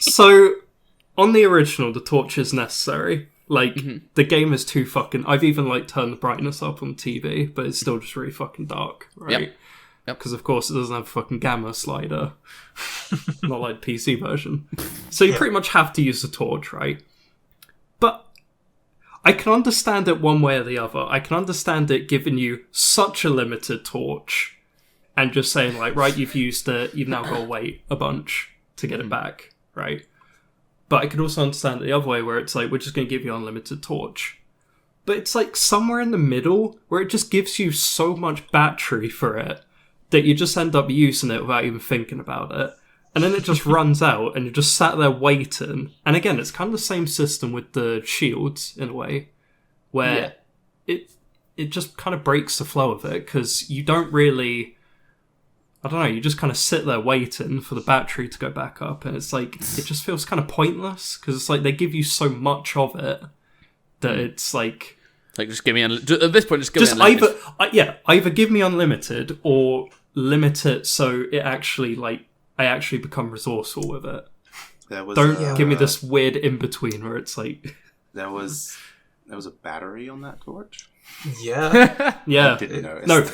[SPEAKER 4] So, on the original, the torch is necessary. Like, the game is too fucking... I've even, like, turned the brightness up on TV, but it's still just really fucking dark, right?
[SPEAKER 1] Yep.
[SPEAKER 4] Because, of course, it doesn't have a fucking gamma slider. Not like the PC version. So you pretty much have to use the torch, right? But I can understand it one way or the other. I can understand it giving you such a limited torch and just saying, like, right, you've used it, you've now got to wait a bunch to get it back, right? But I could also understand it the other way, where it's like, we're just going to give you unlimited torch. But it's like somewhere in the middle, where it just gives you so much battery for it, that you just end up using it without even thinking about it. And then it just runs out, and you're just sat there waiting. And again, it's kind of the same system with the shields, in a way, where it just kind of breaks the flow of it, because you don't really... I don't know, you just kind of sit there waiting for the battery to go back up, and it's like, it just feels kind of pointless, because it's like they give you so much of it that it's like...
[SPEAKER 1] Like, just give me... at this point, just give me unlimited.
[SPEAKER 4] Either give me unlimited, or limit it so it actually, like, I actually become resourceful with it.
[SPEAKER 3] There was
[SPEAKER 4] Don't give me this weird in between where it's like
[SPEAKER 3] there was a battery on that torch.
[SPEAKER 2] Yeah.
[SPEAKER 4] yeah.
[SPEAKER 3] I didn't notice.
[SPEAKER 4] No,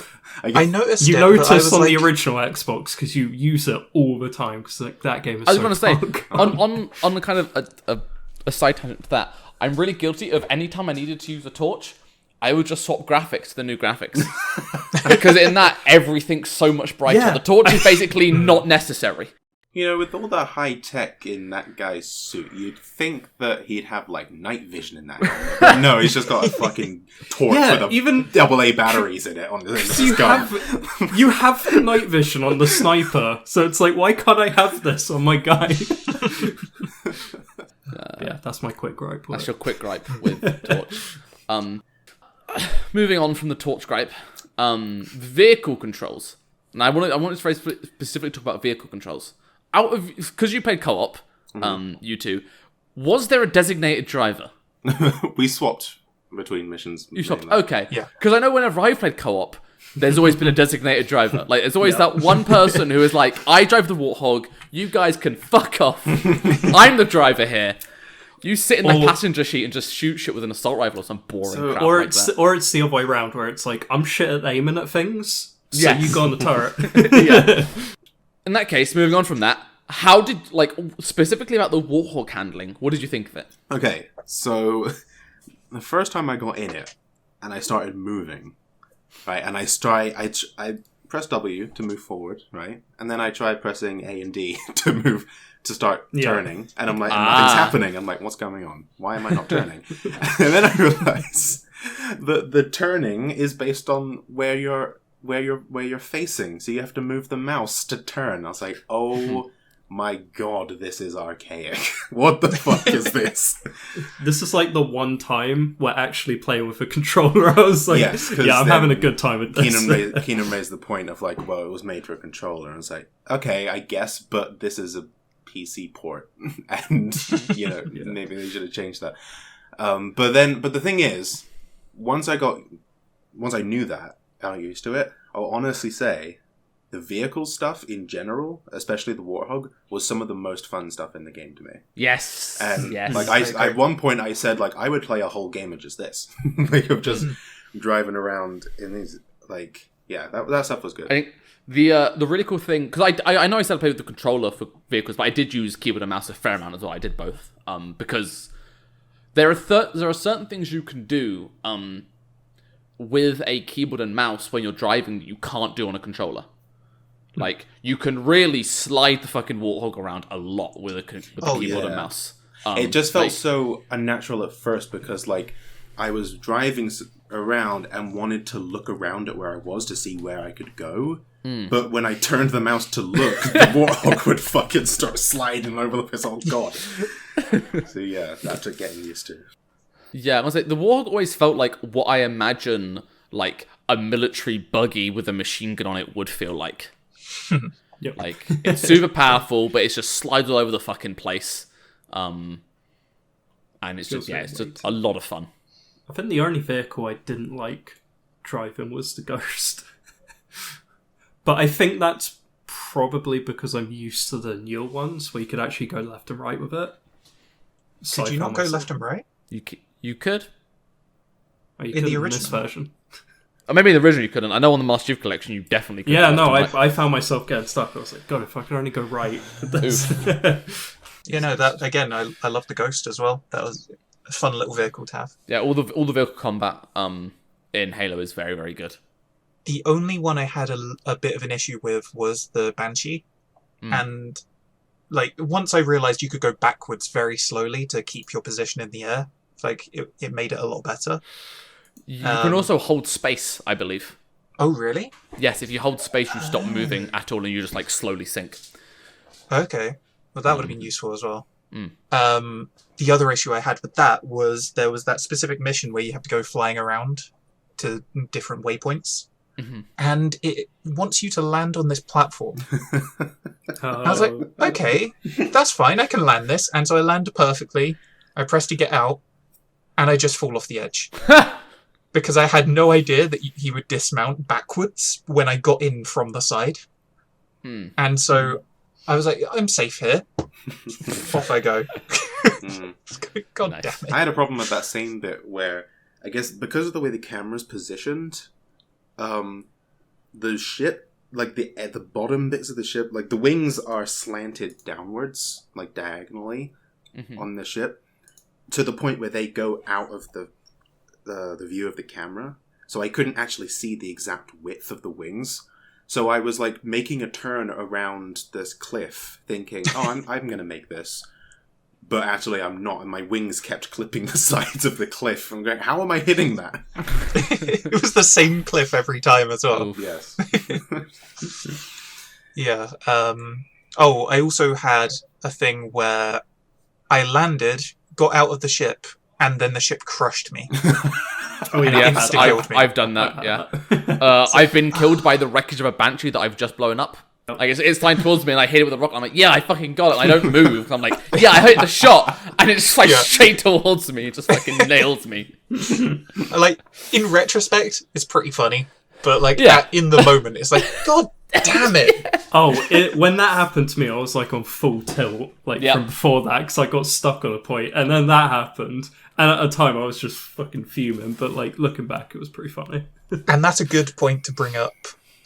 [SPEAKER 2] I noticed
[SPEAKER 4] you
[SPEAKER 2] it, but I
[SPEAKER 4] notice
[SPEAKER 2] was
[SPEAKER 4] on
[SPEAKER 2] like,
[SPEAKER 4] the original Xbox because you use it all the time because like, that game is
[SPEAKER 1] I was
[SPEAKER 4] so
[SPEAKER 1] going to say,
[SPEAKER 4] punk.
[SPEAKER 1] on the kind of a side tangent to that, I'm really guilty of any time I needed to use a torch, I would just swap graphics to the new graphics. Because in that, everything's so much brighter.
[SPEAKER 4] Yeah.
[SPEAKER 1] The torch is basically not necessary.
[SPEAKER 3] You know, with all the high tech in that guy's suit, you'd think that he'd have like night vision in that helmet. But no, he's just got a fucking torch
[SPEAKER 4] Yeah,
[SPEAKER 3] with
[SPEAKER 4] even
[SPEAKER 3] AA batteries in it on his
[SPEAKER 4] you
[SPEAKER 3] gun.
[SPEAKER 4] you have the night vision on the sniper, so it's like, why can't I have this on my guy? Yeah, that's my quick gripe.
[SPEAKER 1] That's your quick gripe with torch. Moving on from the torch gripe, vehicle controls. And I wanted to very specifically talk about vehicle controls. Because you played co-op, you two, was there a designated driver?
[SPEAKER 3] We swapped between missions.
[SPEAKER 1] You swapped, okay.
[SPEAKER 2] Yeah.
[SPEAKER 1] Because I know whenever I've played co-op, there's always been a designated driver. Like, there's always that one person who is like, I drive the Warthog, you guys can fuck off. I'm the driver here. You sit in the passenger seat and just shoot shit with an assault rifle or some boring crap
[SPEAKER 4] or
[SPEAKER 1] like
[SPEAKER 4] it's
[SPEAKER 1] that.
[SPEAKER 4] or it's the other way around where it's like, I'm shit at aiming at things, so
[SPEAKER 1] Yes.
[SPEAKER 4] you go on the turret.
[SPEAKER 1] Yeah. In that case, moving on from that, how did, specifically about the Warthog handling, what did you think of it?
[SPEAKER 3] Okay, so the first time I got in it and I started moving, right, and I pressed W to move forward, right, and then I tried pressing A and D to start turning, and I'm like, nothing's happening. I'm like, what's going on? Why am I not turning? And then I realized that the turning is based on where you're facing, so you have to move the mouse to turn. I was like, oh my god, this is archaic. What the fuck is this?
[SPEAKER 4] This is like the one time we're actually playing with a controller. I was like,
[SPEAKER 3] Yes,
[SPEAKER 4] yeah, I'm having a good time with this.
[SPEAKER 3] Keenan raised the point of like, well, it was made for a controller, and I was like, okay, I guess, but this is a PC port, and maybe they should have changed that. But the thing is, once I knew that, I got used to it. I'll honestly say, the vehicle stuff in general, especially the Warthog, was some of the most fun stuff in the game to me.
[SPEAKER 1] Yes.
[SPEAKER 3] And
[SPEAKER 1] yes.
[SPEAKER 3] like I at one point I said like I would play a whole game of just this, like of just driving around in these that stuff was good.
[SPEAKER 1] I think the really cool thing, because I know I said I played with the controller for vehicles, but I did use keyboard and mouse a fair amount as well. I did both, because there are certain things you can do with a keyboard and mouse when you're driving that you can't do on a controller. Like, you can really slide the fucking Warthog around a lot with the keyboard and mouse.
[SPEAKER 3] It just felt so unnatural at first because, like, I was driving around and wanted to look around at where I was to see where I could go. But when I turned the mouse to look, the Warthog would fucking start sliding over the place. Oh, God. So, yeah, that took getting used to.
[SPEAKER 1] Yeah, I must say, the Warthog always felt like what I imagine, like, a military buggy with a machine gun on it would feel like.
[SPEAKER 4] Yep.
[SPEAKER 1] Like, it's super powerful, but it's just slides all over the fucking place. And it's just a lot of fun.
[SPEAKER 4] I think the only vehicle I didn't like driving was the Ghost. But I think that's probably because I'm used to the newer ones where you could actually go left and right with it. So
[SPEAKER 2] could you not go left and right?
[SPEAKER 1] You could?
[SPEAKER 4] Oh, you
[SPEAKER 2] In the
[SPEAKER 4] couldn't
[SPEAKER 2] original?
[SPEAKER 4] this version.
[SPEAKER 1] Or maybe in the original you couldn't. I know on the Master Chief Collection you definitely could.
[SPEAKER 4] Yeah,
[SPEAKER 1] go
[SPEAKER 4] no,
[SPEAKER 1] left and right.
[SPEAKER 4] I found myself getting stuck. I was like, God, if I could only go right.
[SPEAKER 2] You know, that again, I love the Ghost as well. That was a fun little vehicle to have.
[SPEAKER 1] Yeah, all the vehicle combat in Halo is very, very good.
[SPEAKER 2] The only one I had a bit of an issue with was the Banshee. And, like, once I realised you could go backwards very slowly to keep your position in the air, like, it made it a lot better.
[SPEAKER 1] You can also hold space, I believe.
[SPEAKER 2] Oh, really?
[SPEAKER 1] Yes, if you hold space, you stop moving at all and you just, like, slowly sink.
[SPEAKER 2] Okay. Well, that would have been useful as well. The other issue I had with that was there was that specific mission where you have to go flying around to different waypoints. And it wants you to land on this platform. I was like, okay, that's fine, I can land this. And so I landed perfectly. I pressed to get out, and I just fall off the edge. Because I had no idea that he would dismount backwards when I got in from the side. And so I was like, I'm safe here. Off I go. God
[SPEAKER 1] Nice.
[SPEAKER 2] damn it.
[SPEAKER 3] I had a problem with that same bit where, I guess because of the way the camera's positioned, the ship, like at the bottom bits of the ship, like the wings are slanted downwards, like diagonally on the ship, to the point where they go out of the view of the camera. So I couldn't actually see the exact width of the wings. So I was like making a turn around this cliff, thinking, "Oh, I'm going to make this," but actually I'm not. And my wings kept clipping the sides of the cliff. I'm going, "How am I hitting that?"
[SPEAKER 2] It was the same cliff every time as well.
[SPEAKER 1] Oof.
[SPEAKER 3] Yes.
[SPEAKER 2] Yeah. I also had a thing where I landed, got out of the ship, and then the ship crushed me.
[SPEAKER 4] Oh, yeah.
[SPEAKER 1] Yes,
[SPEAKER 2] Insta killed me.
[SPEAKER 1] I've done that, yeah. I've been killed by the wreckage of a Banshee that I've just blown up. Like, it's flying towards me, and I hit it with a rock, and I'm like, yeah, I fucking got it, and I don't move. I'm like, yeah, I hit the shot, and it's just like straight towards me, it just fucking nails me.
[SPEAKER 2] Like, in retrospect, it's pretty funny, but like,
[SPEAKER 1] Yeah.
[SPEAKER 2] in the moment, it's like, God damn it!
[SPEAKER 4] When that happened to me, I was like on full tilt, like
[SPEAKER 1] Yeah.
[SPEAKER 4] from before that, because I got stuck on a point, and then that happened, and at the time I was just fucking fuming. But like looking back, it was pretty funny.
[SPEAKER 2] And that's a good point to bring up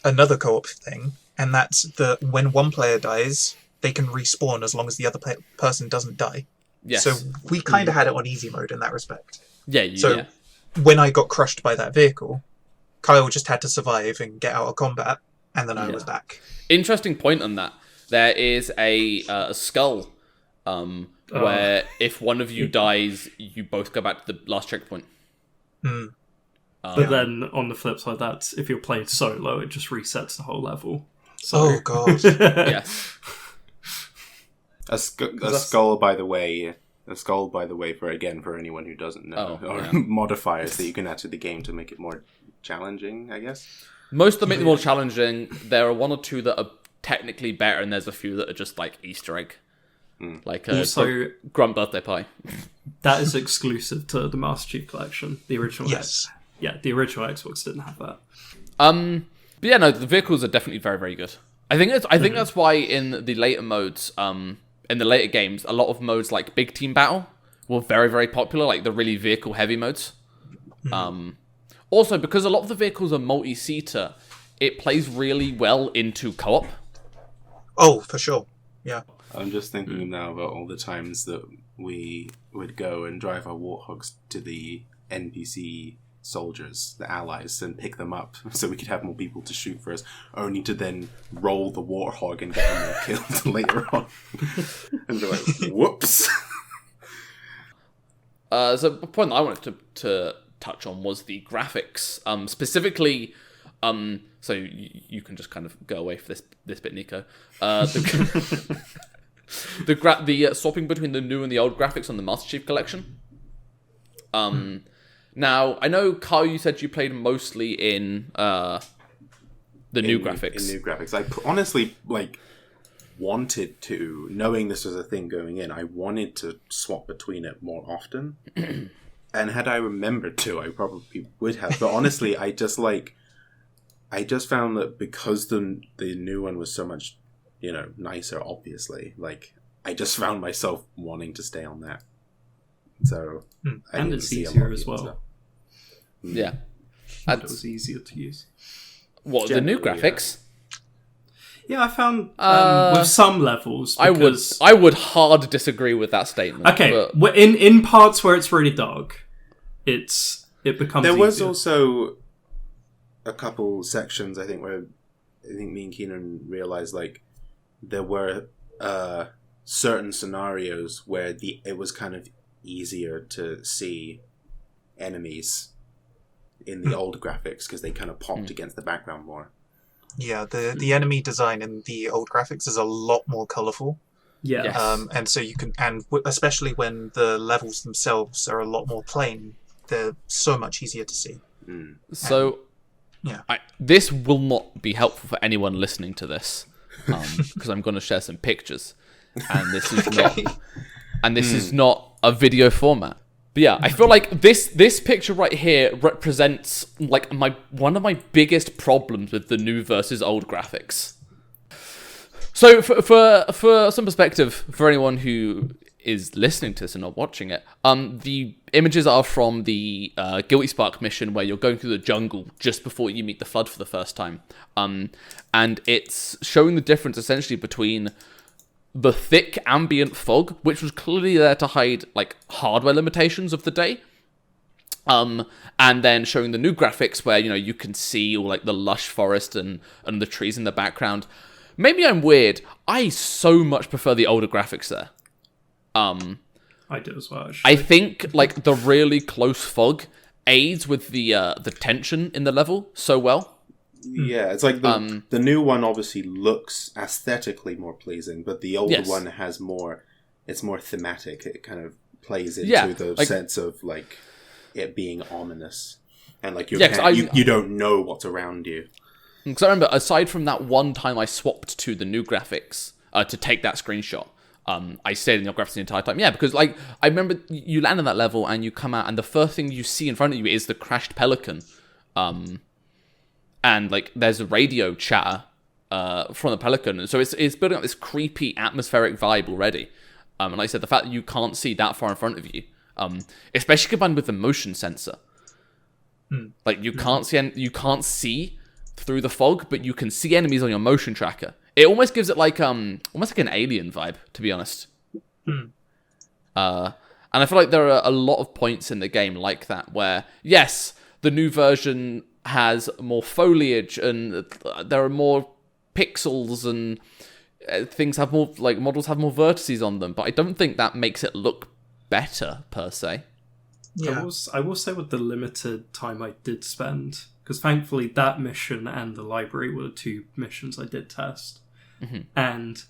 [SPEAKER 2] another co-op thing, and that's that when one player dies, they can respawn as long as the other person doesn't die.
[SPEAKER 1] Yes.
[SPEAKER 2] So we kind of had it on easy mode in that respect.
[SPEAKER 1] Yeah,
[SPEAKER 2] So
[SPEAKER 1] yeah.
[SPEAKER 2] when I got crushed by that vehicle, Kyle just had to survive and get out of combat, and then I was back.
[SPEAKER 1] Interesting point on that. There is a skull where if one of you dies, you both go back to the last checkpoint.
[SPEAKER 4] But then on the flip side, that's if you're playing solo, it just resets the whole level. So,
[SPEAKER 2] Oh god.
[SPEAKER 1] Yes.
[SPEAKER 3] A skull, by the way. A skull, by the way, for anyone who doesn't know, modifiers that you can add to the game to make it more challenging, I guess.
[SPEAKER 1] Most of them make them more challenging. There are one or two that are technically better, and there's a few that are just like Easter egg. Like
[SPEAKER 4] Also-
[SPEAKER 1] Grunt Birthday Pie.
[SPEAKER 4] that is exclusive to the Master Chief Collection. The original,
[SPEAKER 2] Yes.
[SPEAKER 4] the original Xbox didn't have that.
[SPEAKER 1] But yeah, no, the vehicles are definitely very, very good. I think that's why in the later modes, in the later games, a lot of modes like Big Team Battle were very, very popular, like the really vehicle heavy modes. Also, because a lot of the vehicles are multi-seater, it plays really well into co-op.
[SPEAKER 2] Oh, for sure. Yeah.
[SPEAKER 3] I'm just thinking now about all the times that we would go and drive our warthogs to the NPC soldiers, the allies, and pick them up so we could have more people to shoot for us, only to then roll the warthog and get them all killed later on. And be like, whoops.
[SPEAKER 1] So a point that I wanted to touch on was the graphics. Specifically, so you can just kind of go away for this bit, Nico. The swapping between the new and the old graphics on the Master Chief Collection. Now, I know, Kyle, you said you played mostly in the new graphics.
[SPEAKER 3] In new graphics. I honestly, wanted to, knowing this was a thing going in, I wanted to swap between it more often. And had I remembered to, I probably would have. But honestly, I just found that because the new one was so much, nicer, obviously, I just found myself wanting to stay on that. So, I
[SPEAKER 4] And
[SPEAKER 3] didn't
[SPEAKER 4] it's
[SPEAKER 3] see a
[SPEAKER 4] easier
[SPEAKER 3] lot
[SPEAKER 4] as
[SPEAKER 3] of
[SPEAKER 4] well.
[SPEAKER 3] stuff.
[SPEAKER 1] Yeah.
[SPEAKER 4] It was easier to use.
[SPEAKER 1] What, the new
[SPEAKER 3] Generally,
[SPEAKER 1] graphics?
[SPEAKER 4] Yeah, I found with some levels.
[SPEAKER 1] I would hard disagree with that statement.
[SPEAKER 4] Okay,
[SPEAKER 1] but
[SPEAKER 4] in parts where it's really dark, it becomes.
[SPEAKER 3] There was
[SPEAKER 4] easier.
[SPEAKER 3] also a couple sections, I think, where I think me and Keenan realized there were certain scenarios where it was kind of easier to see enemies in the old graphics because they kind of popped against the background more.
[SPEAKER 2] Yeah, the enemy design in the old graphics is a lot more colourful.
[SPEAKER 4] Yeah.
[SPEAKER 1] Yes.
[SPEAKER 2] And so you can, especially when the levels themselves are a lot more plain, they're so much easier to see.
[SPEAKER 1] So,
[SPEAKER 2] Yeah.
[SPEAKER 1] this will not be helpful for anyone listening to this, because I'm going to share some pictures, and this is not a video format. But yeah, I feel like this picture right here represents one of my biggest problems with the new versus old graphics. So for some perspective, for anyone who is listening to this and not watching it, the images are from the Guilty Spark mission where you're going through the jungle just before you meet the Flood for the first time. And it's showing the difference essentially between the thick ambient fog, which was clearly there to hide like hardware limitations of the day, and then showing the new graphics where you can see all like the lush forest and the trees in the background. Maybe I'm weird. I so much prefer the older graphics there.
[SPEAKER 4] I do as well, actually.
[SPEAKER 1] I think like the really close fog aids with the tension in the level so well.
[SPEAKER 3] Yeah, it's like the new one obviously looks aesthetically more pleasing, but the older one has more. It's more thematic. It kind of plays into the sense of like it being ominous, and like you don't know what's around you.
[SPEAKER 1] Because I remember, aside from that one time I swapped to the new graphics to take that screenshot, I stayed in your graphics the entire time. Yeah, because like I remember you land on that level and you come out, and the first thing you see in front of you is the crashed pelican. And like there's a radio chatter from the pelican, and so it's building up this creepy atmospheric vibe already. And like I said, the fact that you can't see that far in front of you, especially combined with the motion sensor, like you can't see through the fog, but you can see enemies on your motion tracker. It almost gives it like almost like an Alien vibe, to be honest. And I feel like there are a lot of points in the game like that where yes, the new version has more foliage and there are more pixels and things have more, like, models have more vertices on them, but I don't think that makes it look better per se.
[SPEAKER 2] Yeah.
[SPEAKER 4] I will say with the limited time I did spend, because thankfully that mission and the library were the two missions I did test, and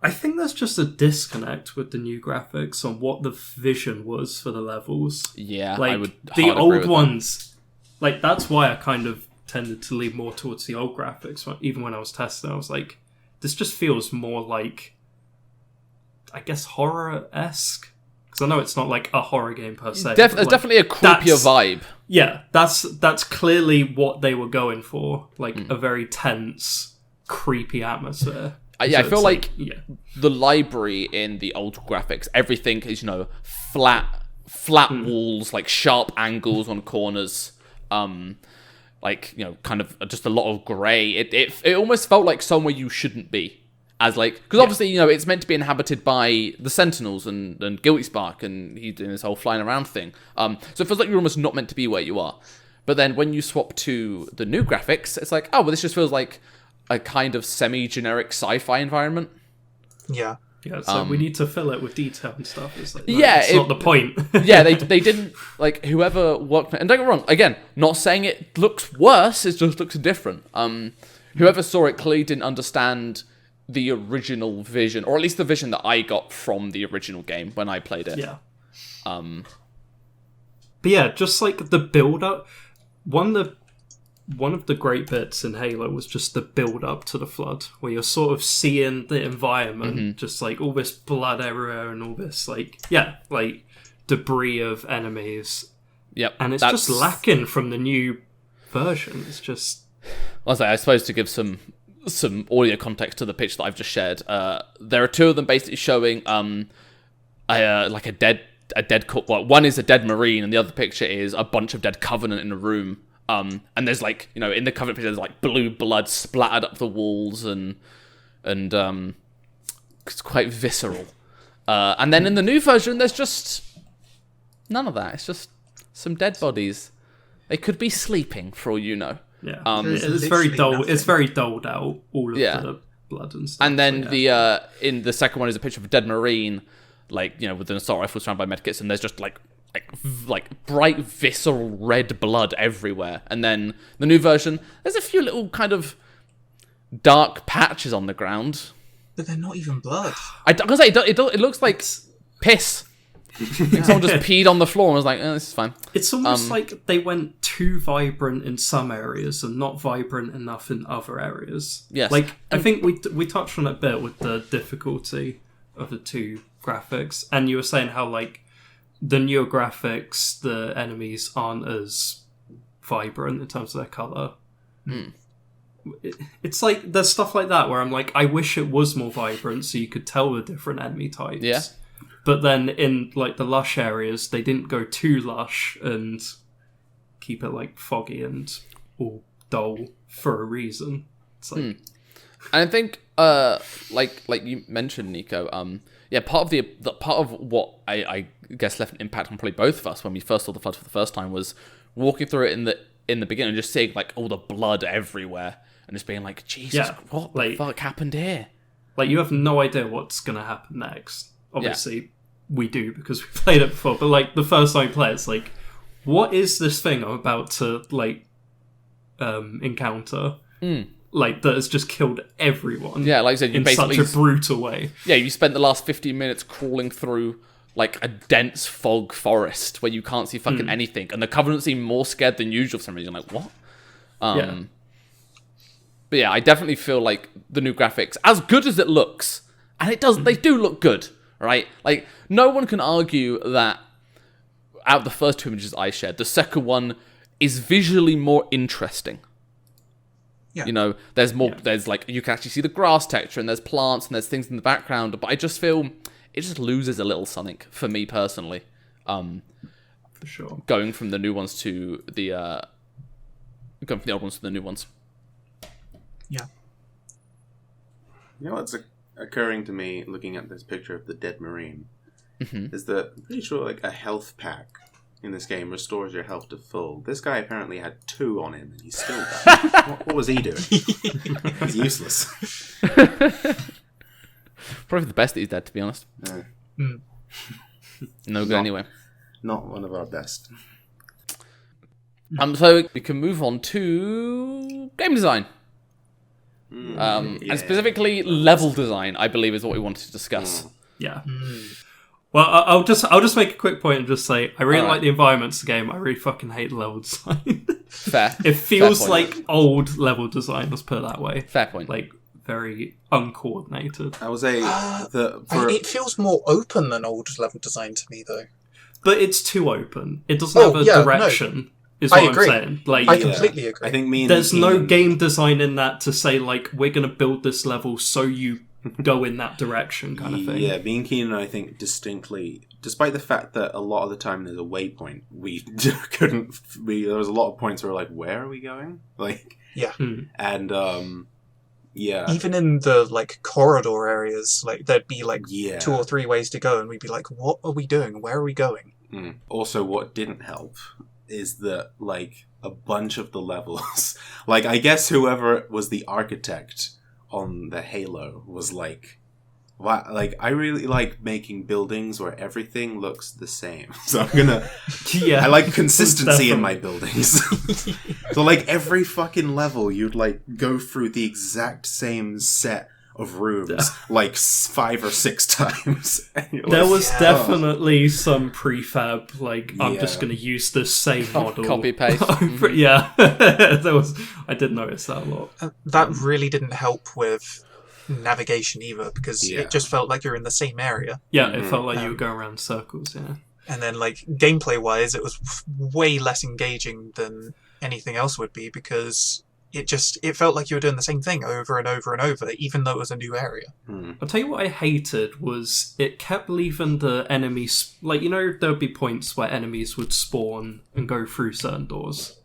[SPEAKER 4] I think there's just a disconnect with the new graphics on what the vision was for the levels.
[SPEAKER 1] Yeah,
[SPEAKER 4] like
[SPEAKER 1] I would
[SPEAKER 4] the
[SPEAKER 1] hard agree
[SPEAKER 4] old
[SPEAKER 1] with
[SPEAKER 4] ones. Like, that's why I kind of tended to lean more towards the old graphics. Even when I was testing, I was like, this just feels more like, I guess, horror-esque. Because I know it's not like a horror game per se.
[SPEAKER 1] There's
[SPEAKER 4] like,
[SPEAKER 1] definitely a creepier vibe.
[SPEAKER 4] Yeah, that's clearly what they were going for. Like, a very tense, creepy atmosphere.
[SPEAKER 1] I feel like the library in the old graphics, everything is, flat walls, like sharp angles on corners. Like, kind of just a lot of grey. It almost felt like somewhere you shouldn't be. As like, because obviously, it's meant to be inhabited by the Sentinels and Guilty Spark, and he's doing this whole flying around thing. So it feels like you're almost not meant to be where you are. But then when you swap to the new graphics, it's like, oh, well, this just feels like a kind of semi-generic sci-fi environment.
[SPEAKER 2] Yeah.
[SPEAKER 4] Yeah, so we need to fill it with detail and stuff. It's like, no,
[SPEAKER 1] yeah,
[SPEAKER 4] it's not the point.
[SPEAKER 1] Yeah, they didn't, like, whoever worked... And don't get me wrong, again, not saying it looks worse, it just looks different. Whoever saw it clearly didn't understand the original vision, or at least the vision that I got from the original game when I played it.
[SPEAKER 4] Yeah. But yeah, just like the build-up... One of the great bits in Halo was just the build-up to the Flood, where you're sort of seeing the environment, just like all this blood everywhere and all this, like debris of enemies.
[SPEAKER 1] Yep.
[SPEAKER 4] And it's just lacking from the new version. It's just...
[SPEAKER 1] I suppose to give some audio context to the pitch that I've just shared, there are two of them basically showing like a dead one is a dead Marine, and the other picture is a bunch of dead Covenant in a room. And there's like, in the Covenant picture, there's like blue blood splattered up the walls, and it's quite visceral. And then in the new version, there's just none of that. It's just some dead bodies. They could be sleeping, for all you know.
[SPEAKER 4] Yeah, it's very dull.
[SPEAKER 2] Nothing.
[SPEAKER 4] It's very dulled out. All of the blood and stuff.
[SPEAKER 1] And then in the second one is a picture of a dead Marine, like, with an assault rifle surrounded by medkits, and there's just like bright visceral red blood everywhere. And then the new version, there's a few little kind of dark patches on the ground,
[SPEAKER 2] but they're not even blood.
[SPEAKER 1] I was gonna say it looks like piss. Like someone just peed on the floor and was like, this is fine.
[SPEAKER 4] It's almost like they went too vibrant in some areas and not vibrant enough in other areas.
[SPEAKER 1] Yes.
[SPEAKER 4] Like, I think we touched on it a bit with the difficulty of the two graphics, and you were saying how, like, the newer graphics, the enemies aren't as vibrant in terms of their colour. it's like there's stuff like that where I'm like, I wish it was more vibrant so you could tell the different enemy types.
[SPEAKER 1] Yeah.
[SPEAKER 4] But then in like the lush areas, they didn't go too lush and keep it like foggy and all dull for a reason. It's like,
[SPEAKER 1] And I think, like you mentioned, Nico, part of the part of what I guess left an impact on probably both of us when we first saw the flood for the first time was walking through it in the beginning and just seeing like all the blood everywhere and just being like, Jesus, what the fuck happened here?
[SPEAKER 4] Like, you have no idea what's gonna happen next. Obviously, we do because we played it before. But like the first time you play, it's like, what is this thing I'm about to like encounter? Like, that has just killed everyone.
[SPEAKER 1] Yeah, like I said, you
[SPEAKER 4] in
[SPEAKER 1] basically
[SPEAKER 4] such a brutal way.
[SPEAKER 1] Yeah, you spent the last 15 minutes crawling through like a dense fog forest where you can't see fucking anything, and the Covenant seem more scared than usual for some reason. Like, what? But yeah, I definitely feel like the new graphics, as good as it looks, and it does, they do look good, right? Like, no one can argue that out of the first 2 images I shared, the second one is visually more interesting.
[SPEAKER 2] Yeah.
[SPEAKER 1] You know, there's more, there's like, you can actually see the grass texture, and there's plants, and there's things in the background, but I just feel it just loses a little something for me personally.
[SPEAKER 4] For sure.
[SPEAKER 1] Going from the new ones to the, going from the old ones to the new ones.
[SPEAKER 2] Yeah.
[SPEAKER 3] You know what's occurring to me looking at this picture of the dead marine is that I'm pretty sure like a health pack in this game restores your health to full. This guy apparently had 2 on him and he's still died. What was he doing? He's useless.
[SPEAKER 1] Probably the best that he's dead, to be honest. No good anyway.
[SPEAKER 3] Not one of our best.
[SPEAKER 1] So we can move on to game design. And specifically level design, I believe, is what we wanted to discuss.
[SPEAKER 4] Yeah. Well, I'll just make a quick point and just say I really
[SPEAKER 1] Alright.
[SPEAKER 4] like the environments of the game. I really fucking hate the level design.
[SPEAKER 1] Fair.
[SPEAKER 4] It feels
[SPEAKER 1] Fair point.
[SPEAKER 4] like old level design. Let's put it that way.
[SPEAKER 1] Fair point.
[SPEAKER 4] Like very uncoordinated.
[SPEAKER 3] I would say
[SPEAKER 2] It feels more open than old level design to me, though.
[SPEAKER 4] But it's too open. It doesn't have a direction. Is what
[SPEAKER 2] I agree.
[SPEAKER 4] I'm saying. Like,
[SPEAKER 2] I completely agree.
[SPEAKER 3] I think me and
[SPEAKER 4] there's no
[SPEAKER 3] Ian-
[SPEAKER 4] game design in that to say like we're gonna build this level so you go in that direction kind of thing.
[SPEAKER 3] Yeah, me and Keenan, I think distinctly, despite the fact that a lot of the time there's a waypoint, we couldn't. There was a lot of points where we're like, where are we going? Like,
[SPEAKER 2] Yeah.
[SPEAKER 3] and yeah,
[SPEAKER 2] Even in the like corridor areas, like there'd be like
[SPEAKER 3] yeah.
[SPEAKER 2] 2 or 3 ways to go, and we'd be like, "What are we doing? Where are we going?"
[SPEAKER 3] Also, what didn't help is that like a bunch of the levels, like I guess whoever was the architect on the Halo was like, wow, like I really like making buildings where everything looks the same. So I'm gonna, I like consistency in my buildings. So like every fucking level, you'd like go through the exact same set of rooms like 5 or 6 times.
[SPEAKER 4] There was definitely some prefab, like, I'm just going to use the same model.
[SPEAKER 1] Copy paste.
[SPEAKER 4] Yeah, there was. I did notice that a lot.
[SPEAKER 2] That really didn't help with navigation either, because
[SPEAKER 3] Yeah.
[SPEAKER 2] it just felt like you're in the same area.
[SPEAKER 4] Yeah, it felt like you were going around circles, yeah.
[SPEAKER 2] And then, like, gameplay-wise, it was way less engaging than anything else would be, because it felt like you were doing the same thing over and over and over, even though it was a new area.
[SPEAKER 4] I'll tell you what I hated was it kept leaving the enemies... Like, you know, there would be points where enemies would spawn and go through certain doors.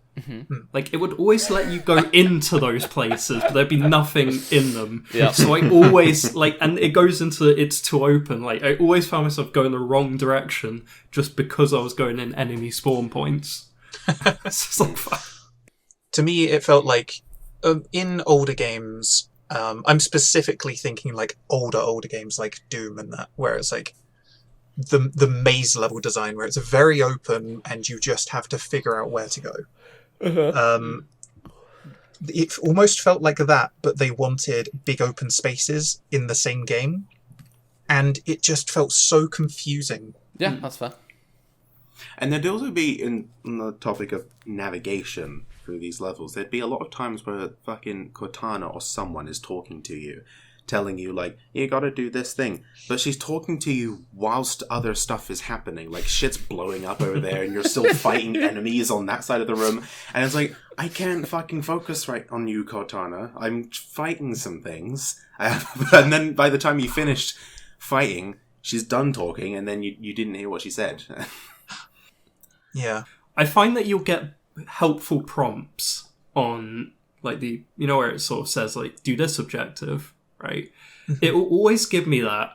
[SPEAKER 4] Like, it would always let you go into those places, but there'd be nothing in them.
[SPEAKER 1] Yeah.
[SPEAKER 4] So I always, like, and it goes into it's too open. Like, I always found myself going the wrong direction just because I was going in enemy spawn points. It's just like, fuck.
[SPEAKER 2] To me, it felt like in older games, I'm specifically thinking like older games like Doom and that, where it's like the maze level design, where it's very open and you just have to figure out where to go. It almost felt like that, but they wanted big open spaces in the same game, and it just felt so confusing.
[SPEAKER 1] Yeah, that's fair.
[SPEAKER 3] And there'd also be, on the topic of navigation through these levels, there'd be a lot of times where fucking Cortana or someone is talking to you, telling you, like, you gotta do this thing. But she's talking to you whilst other stuff is happening. Like, shit's blowing up over there, and you're still fighting enemies on that side of the room. And it's like, I can't fucking focus right on you, Cortana. I'm fighting some things. And then by the time you finished fighting, she's done talking, and then you didn't hear what she said.
[SPEAKER 2] Yeah.
[SPEAKER 4] I find that you'll get helpful prompts on, like, the, you know, where it sort of says, like, do this objective, right? It will always give me that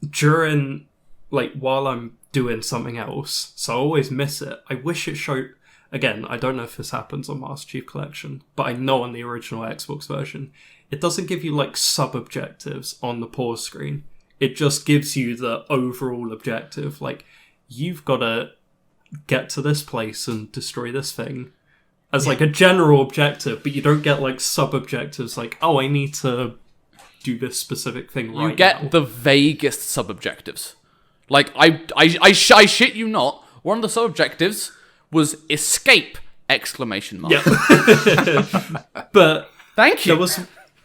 [SPEAKER 4] during, like, while I'm doing something else, so I always miss it. I wish it showed, again, I don't know if this happens on Master Chief Collection, but I know on the original Xbox version, it doesn't give you, like, sub-objectives on the pause screen. It just gives you the overall objective, like, you've got to get to this place and destroy this thing as like a general objective, but you don't get like sub-objectives like, oh, I need to do this specific thing right
[SPEAKER 1] You get
[SPEAKER 4] now.
[SPEAKER 1] the vaguest sub-objectives. Like, I shit you not, one of the sub-objectives was escape! Exclamation mark.
[SPEAKER 4] Yeah. But
[SPEAKER 1] Thank you.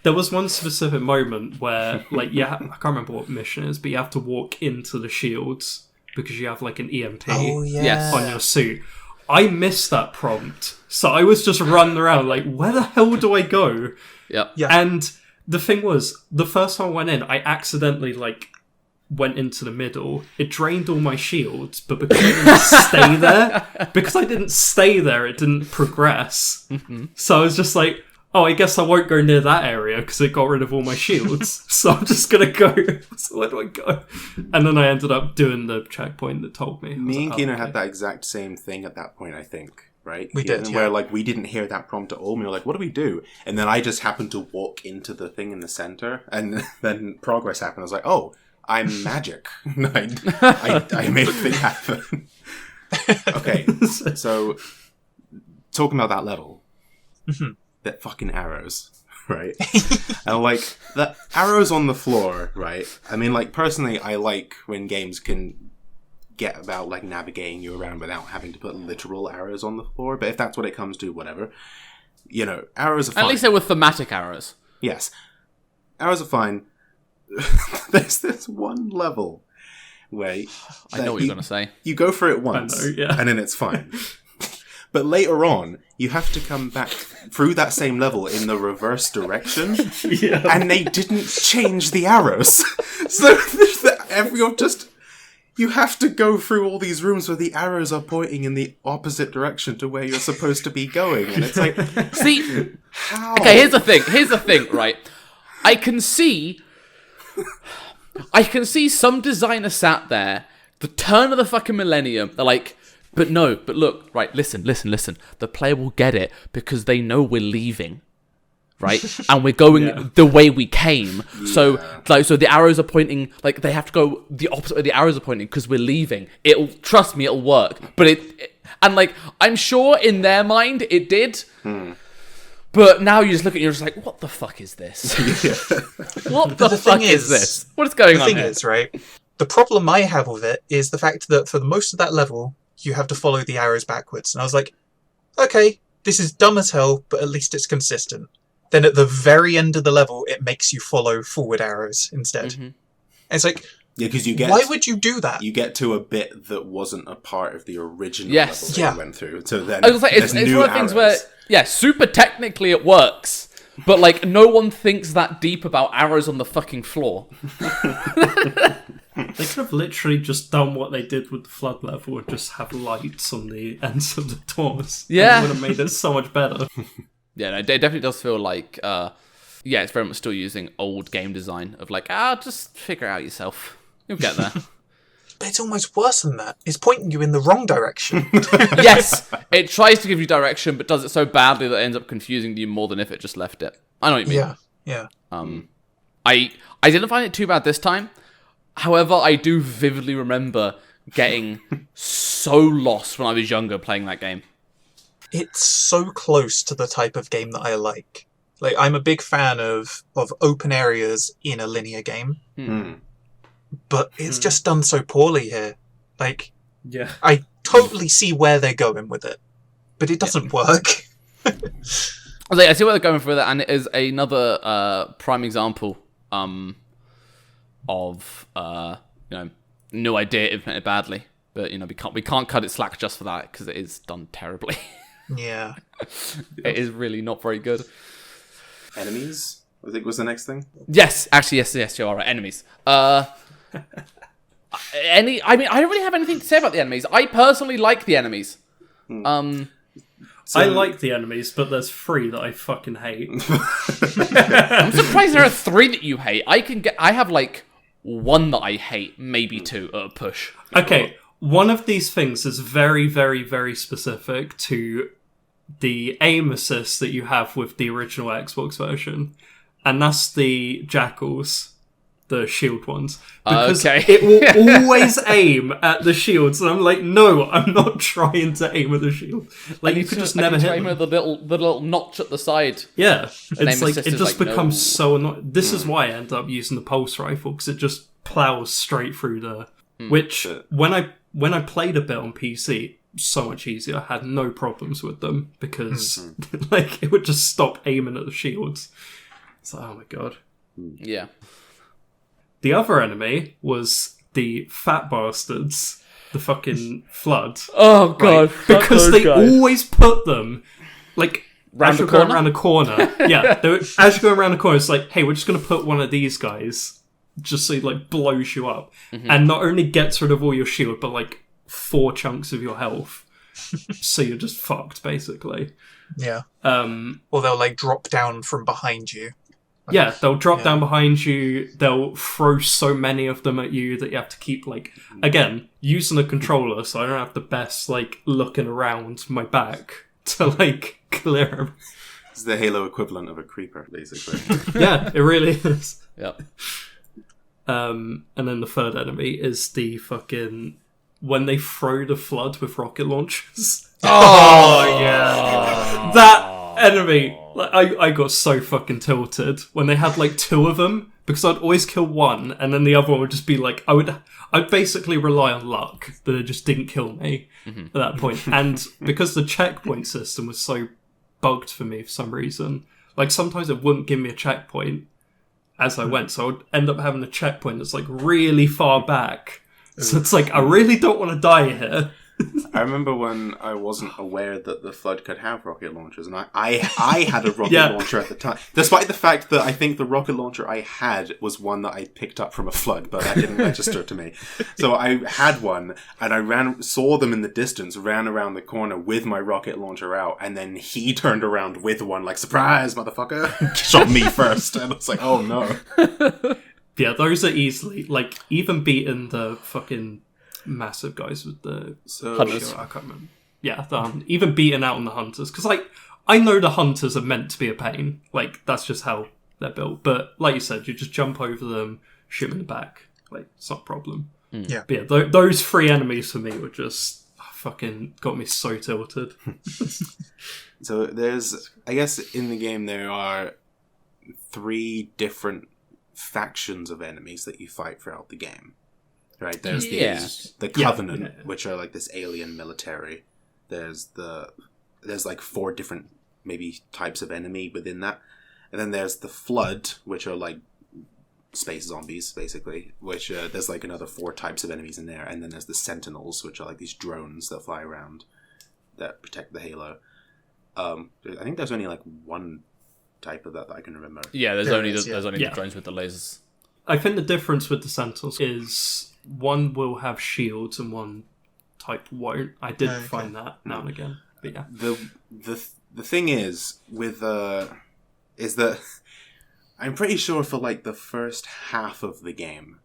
[SPEAKER 4] there was one specific moment where, like, I can't remember what mission it is, but you have to walk into the shields because you have like an EMP
[SPEAKER 2] Oh, yeah.
[SPEAKER 1] Yes.
[SPEAKER 4] on your suit. I missed that prompt, so I was just running around like, where the hell do I go?
[SPEAKER 1] Yep.
[SPEAKER 2] Yeah.
[SPEAKER 4] And the thing was, the first time I went in, I accidentally like went into the middle. It drained all my shields, but because I didn't stay there, it didn't progress.
[SPEAKER 1] Mm-hmm.
[SPEAKER 4] So I was just like, oh, I guess I won't go near that area because it got rid of all my shields. So I'm just gonna go. So where do I go? And then I ended up doing the checkpoint that told me.
[SPEAKER 3] Me and Keenan
[SPEAKER 4] okay.
[SPEAKER 3] had that exact same thing at that point, I think. Right?
[SPEAKER 2] We did,
[SPEAKER 3] Where,
[SPEAKER 2] yeah.
[SPEAKER 3] like, we didn't hear that prompt at all. And we were like, what do we do? And then I just happened to walk into the thing in the center, and then progress happened. I was like, oh, I'm magic. I made a thing happen. Okay, so talking about that level, that fucking arrows, right? And like the arrows on the floor, right? I mean, like, personally, I like when games can get about like navigating you around without having to put literal arrows on the floor. But if that's what it comes to, whatever. You know, arrows are fine.
[SPEAKER 1] At least they were thematic arrows.
[SPEAKER 3] Yes, arrows are fine. There's this one level where
[SPEAKER 1] I know what you're going to say.
[SPEAKER 3] you go for it once,
[SPEAKER 4] I know, yeah.
[SPEAKER 3] and then it's fine. But later on, you have to come back through that same level in the reverse direction,
[SPEAKER 4] Yeah.
[SPEAKER 3] and they didn't change the arrows. So you have to go through all these rooms where the arrows are pointing in the opposite direction to where you're supposed to be going, and it's like,
[SPEAKER 1] See,
[SPEAKER 3] how?
[SPEAKER 1] okay, here's the thing, right? I can see some designer sat there, the turn of the fucking millennium, they're like, but look, right, listen, the player will get it because they know we're leaving, right? And we're going the way we came. Yeah. So the arrows are pointing, like, they have to go the opposite way the arrows are pointing because we're leaving. Trust me, it'll work. But and like, I'm sure in their mind it did. But now you just look at it and you're just like, what the fuck is this? What the fuck is this? What is going on here?
[SPEAKER 2] The thing is, right, the problem I have with it is the fact that for most of that level, you have to follow the arrows backwards. And I was like, okay, this is dumb as hell, but at least it's consistent. Then at the very end of the level, it makes you follow forward arrows instead. And it's like,
[SPEAKER 3] Yeah, because
[SPEAKER 2] why would you do that?
[SPEAKER 3] You get to a bit that wasn't a part of the original
[SPEAKER 1] Yes.
[SPEAKER 3] level that you went through. So then
[SPEAKER 1] I was like, it's one of the things where, yeah, super technically it works, but like no one thinks that deep about arrows on the fucking floor.
[SPEAKER 4] They could have literally just done what they did with the flood level and just have lights on the ends of the doors.
[SPEAKER 1] Yeah.
[SPEAKER 4] It would have made it so much better.
[SPEAKER 1] Yeah, no, it definitely does feel like, it's very much still using old game design of like, just figure it out yourself. You'll get there.
[SPEAKER 2] But it's almost worse than that. It's pointing you in the wrong direction.
[SPEAKER 1] Yes, it tries to give you direction, but does it so badly that it ends up confusing you more than if it just left it. I know what you mean.
[SPEAKER 2] Yeah.
[SPEAKER 1] I didn't find it too bad this time. However, I do vividly remember getting so lost when I was younger playing that game.
[SPEAKER 2] It's so close to the type of game that I like. Like, I'm a big fan of open areas in a linear game. But it's just done so poorly here. Like,
[SPEAKER 4] Yeah.
[SPEAKER 2] I totally see where they're going with it, but it doesn't work.
[SPEAKER 1] I see where they're going for that, and it is another prime example of no idea implemented badly. But we can't cut it slack just for that because it is done terribly.
[SPEAKER 2] Yeah.
[SPEAKER 1] It is really not very good.
[SPEAKER 3] Enemies, I think was the next thing.
[SPEAKER 1] Yes, actually, yes, you're right. Enemies. I don't really have anything to say about the enemies. I personally like the enemies.
[SPEAKER 4] I like the enemies, but there's 3 that I fucking hate.
[SPEAKER 1] I'm surprised there are 3 that you hate. I have like 1 that I hate, maybe 2 at a push.
[SPEAKER 4] Okay, one of these things is very, very, very specific to the aim assist that you have with the original Xbox version, and that's the jackals, the shield ones. Because it will always aim at the shields, and I'm like, no, I'm not trying to aim at the shield. Like, you could just never hit them.
[SPEAKER 1] Aim at the little notch at the side.
[SPEAKER 4] Yeah, it's like, it just becomes
[SPEAKER 1] no.
[SPEAKER 4] so annoying. This is why I end up using the pulse rifle, because it just plows straight through the... Which, when I played a bit on PC, so much easier. I had no problems with them, because like it would just stop aiming at the shields. It's like, oh my god.
[SPEAKER 1] Yeah.
[SPEAKER 4] The other enemy was the fat bastards, the fucking flood.
[SPEAKER 1] Oh god,
[SPEAKER 4] right? Because they always put them like as you're going around a corner. Yeah, as you're going around a corner, it's like, hey, we're just going to put one of these guys, just so it like blows you up, and not only gets rid of all your shield, but like 4 chunks of your health. So you're just fucked, basically.
[SPEAKER 2] Yeah. Or they'll like drop down from behind you.
[SPEAKER 4] Yeah, they'll drop down behind you. They'll throw so many of them at you that you have to keep, like, again, using a controller, so I don't have the best, like, looking around my back to, like, clear them.
[SPEAKER 3] It's the Halo equivalent of a creeper, basically.
[SPEAKER 4] Yeah, it really is.
[SPEAKER 1] Yep.
[SPEAKER 4] And then the third enemy is the fucking... when they throw the flood with rocket launchers.
[SPEAKER 2] Oh, yeah.
[SPEAKER 4] That enemy, like, I got so fucking tilted when they had like 2 of them, because I'd always kill one and then the other one would just be like, I'd basically rely on luck that it just didn't kill me at that point. And because the checkpoint system was so bugged for me for some reason, like sometimes it wouldn't give me a checkpoint as I went, so I would end up having a checkpoint that's like really far back. So it's like, I really don't want to die here.
[SPEAKER 3] I remember when I wasn't aware that the Flood could have rocket launchers, and I had a rocket launcher at the time, despite the fact that I think the rocket launcher I had was one that I picked up from a Flood, but that didn't register to me. So I had one, and I saw them in the distance, ran around the corner with my rocket launcher out, and then he turned around with one, like, surprise, motherfucker! Shot me first, and I was like, oh no.
[SPEAKER 4] Yeah, those are easily, like, even beating the fucking massive guys with the
[SPEAKER 1] Hunters.
[SPEAKER 4] I can't remember. Yeah, even beating out on the Hunters. Because, like, I know the Hunters are meant to be a pain. Like, that's just how they're built. But, like you said, you just jump over them, shoot them in the back. Like, it's not a problem.
[SPEAKER 2] Yeah.
[SPEAKER 4] But yeah, those 3 enemies for me were just fucking got me so tilted.
[SPEAKER 3] So there's, I guess in the game there are 3 different factions of enemies that you fight throughout the game. Right, there's the Covenant, which are like this alien military. There's like 4 different maybe types of enemy within that, and then there's the Flood, which are like space zombies basically. Which there's like another 4 types of enemies in there, and then there's the Sentinels, which are like these drones that fly around that protect the Halo. I think there's only like 1 type of that I can remember.
[SPEAKER 1] Yeah, there's only the drones with the lasers.
[SPEAKER 4] I think the difference with the Sentinels is one will have shields and one type won't. I did find that now and again. But yeah.
[SPEAKER 3] The thing is with is that I'm pretty sure for like the first half of the game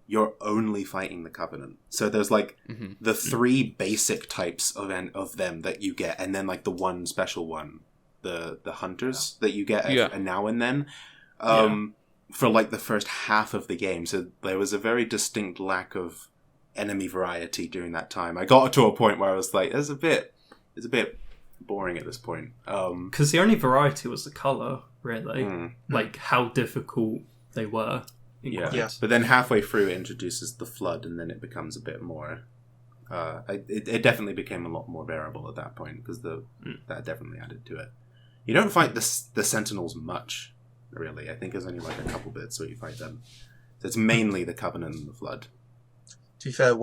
[SPEAKER 3] you're only fighting the Covenant. So there's like the 3 basic types of them that you get, and then like the 1 special one, the Hunters that you get now and then. For like the first half of the game, so there was a very distinct lack of enemy variety during that time. I got to a point where I was like, it's a bit boring at this point.
[SPEAKER 4] Because the only variety was the colour, really. Like how difficult they were.
[SPEAKER 3] But then halfway through it introduces the Flood, and then it becomes a bit more... it definitely became a lot more bearable at that point, because that definitely added to it. You don't fight the Sentinels much. really. I think there's only like a couple bits where you fight them. So it's mainly the Covenant and the Flood.
[SPEAKER 2] To be fair,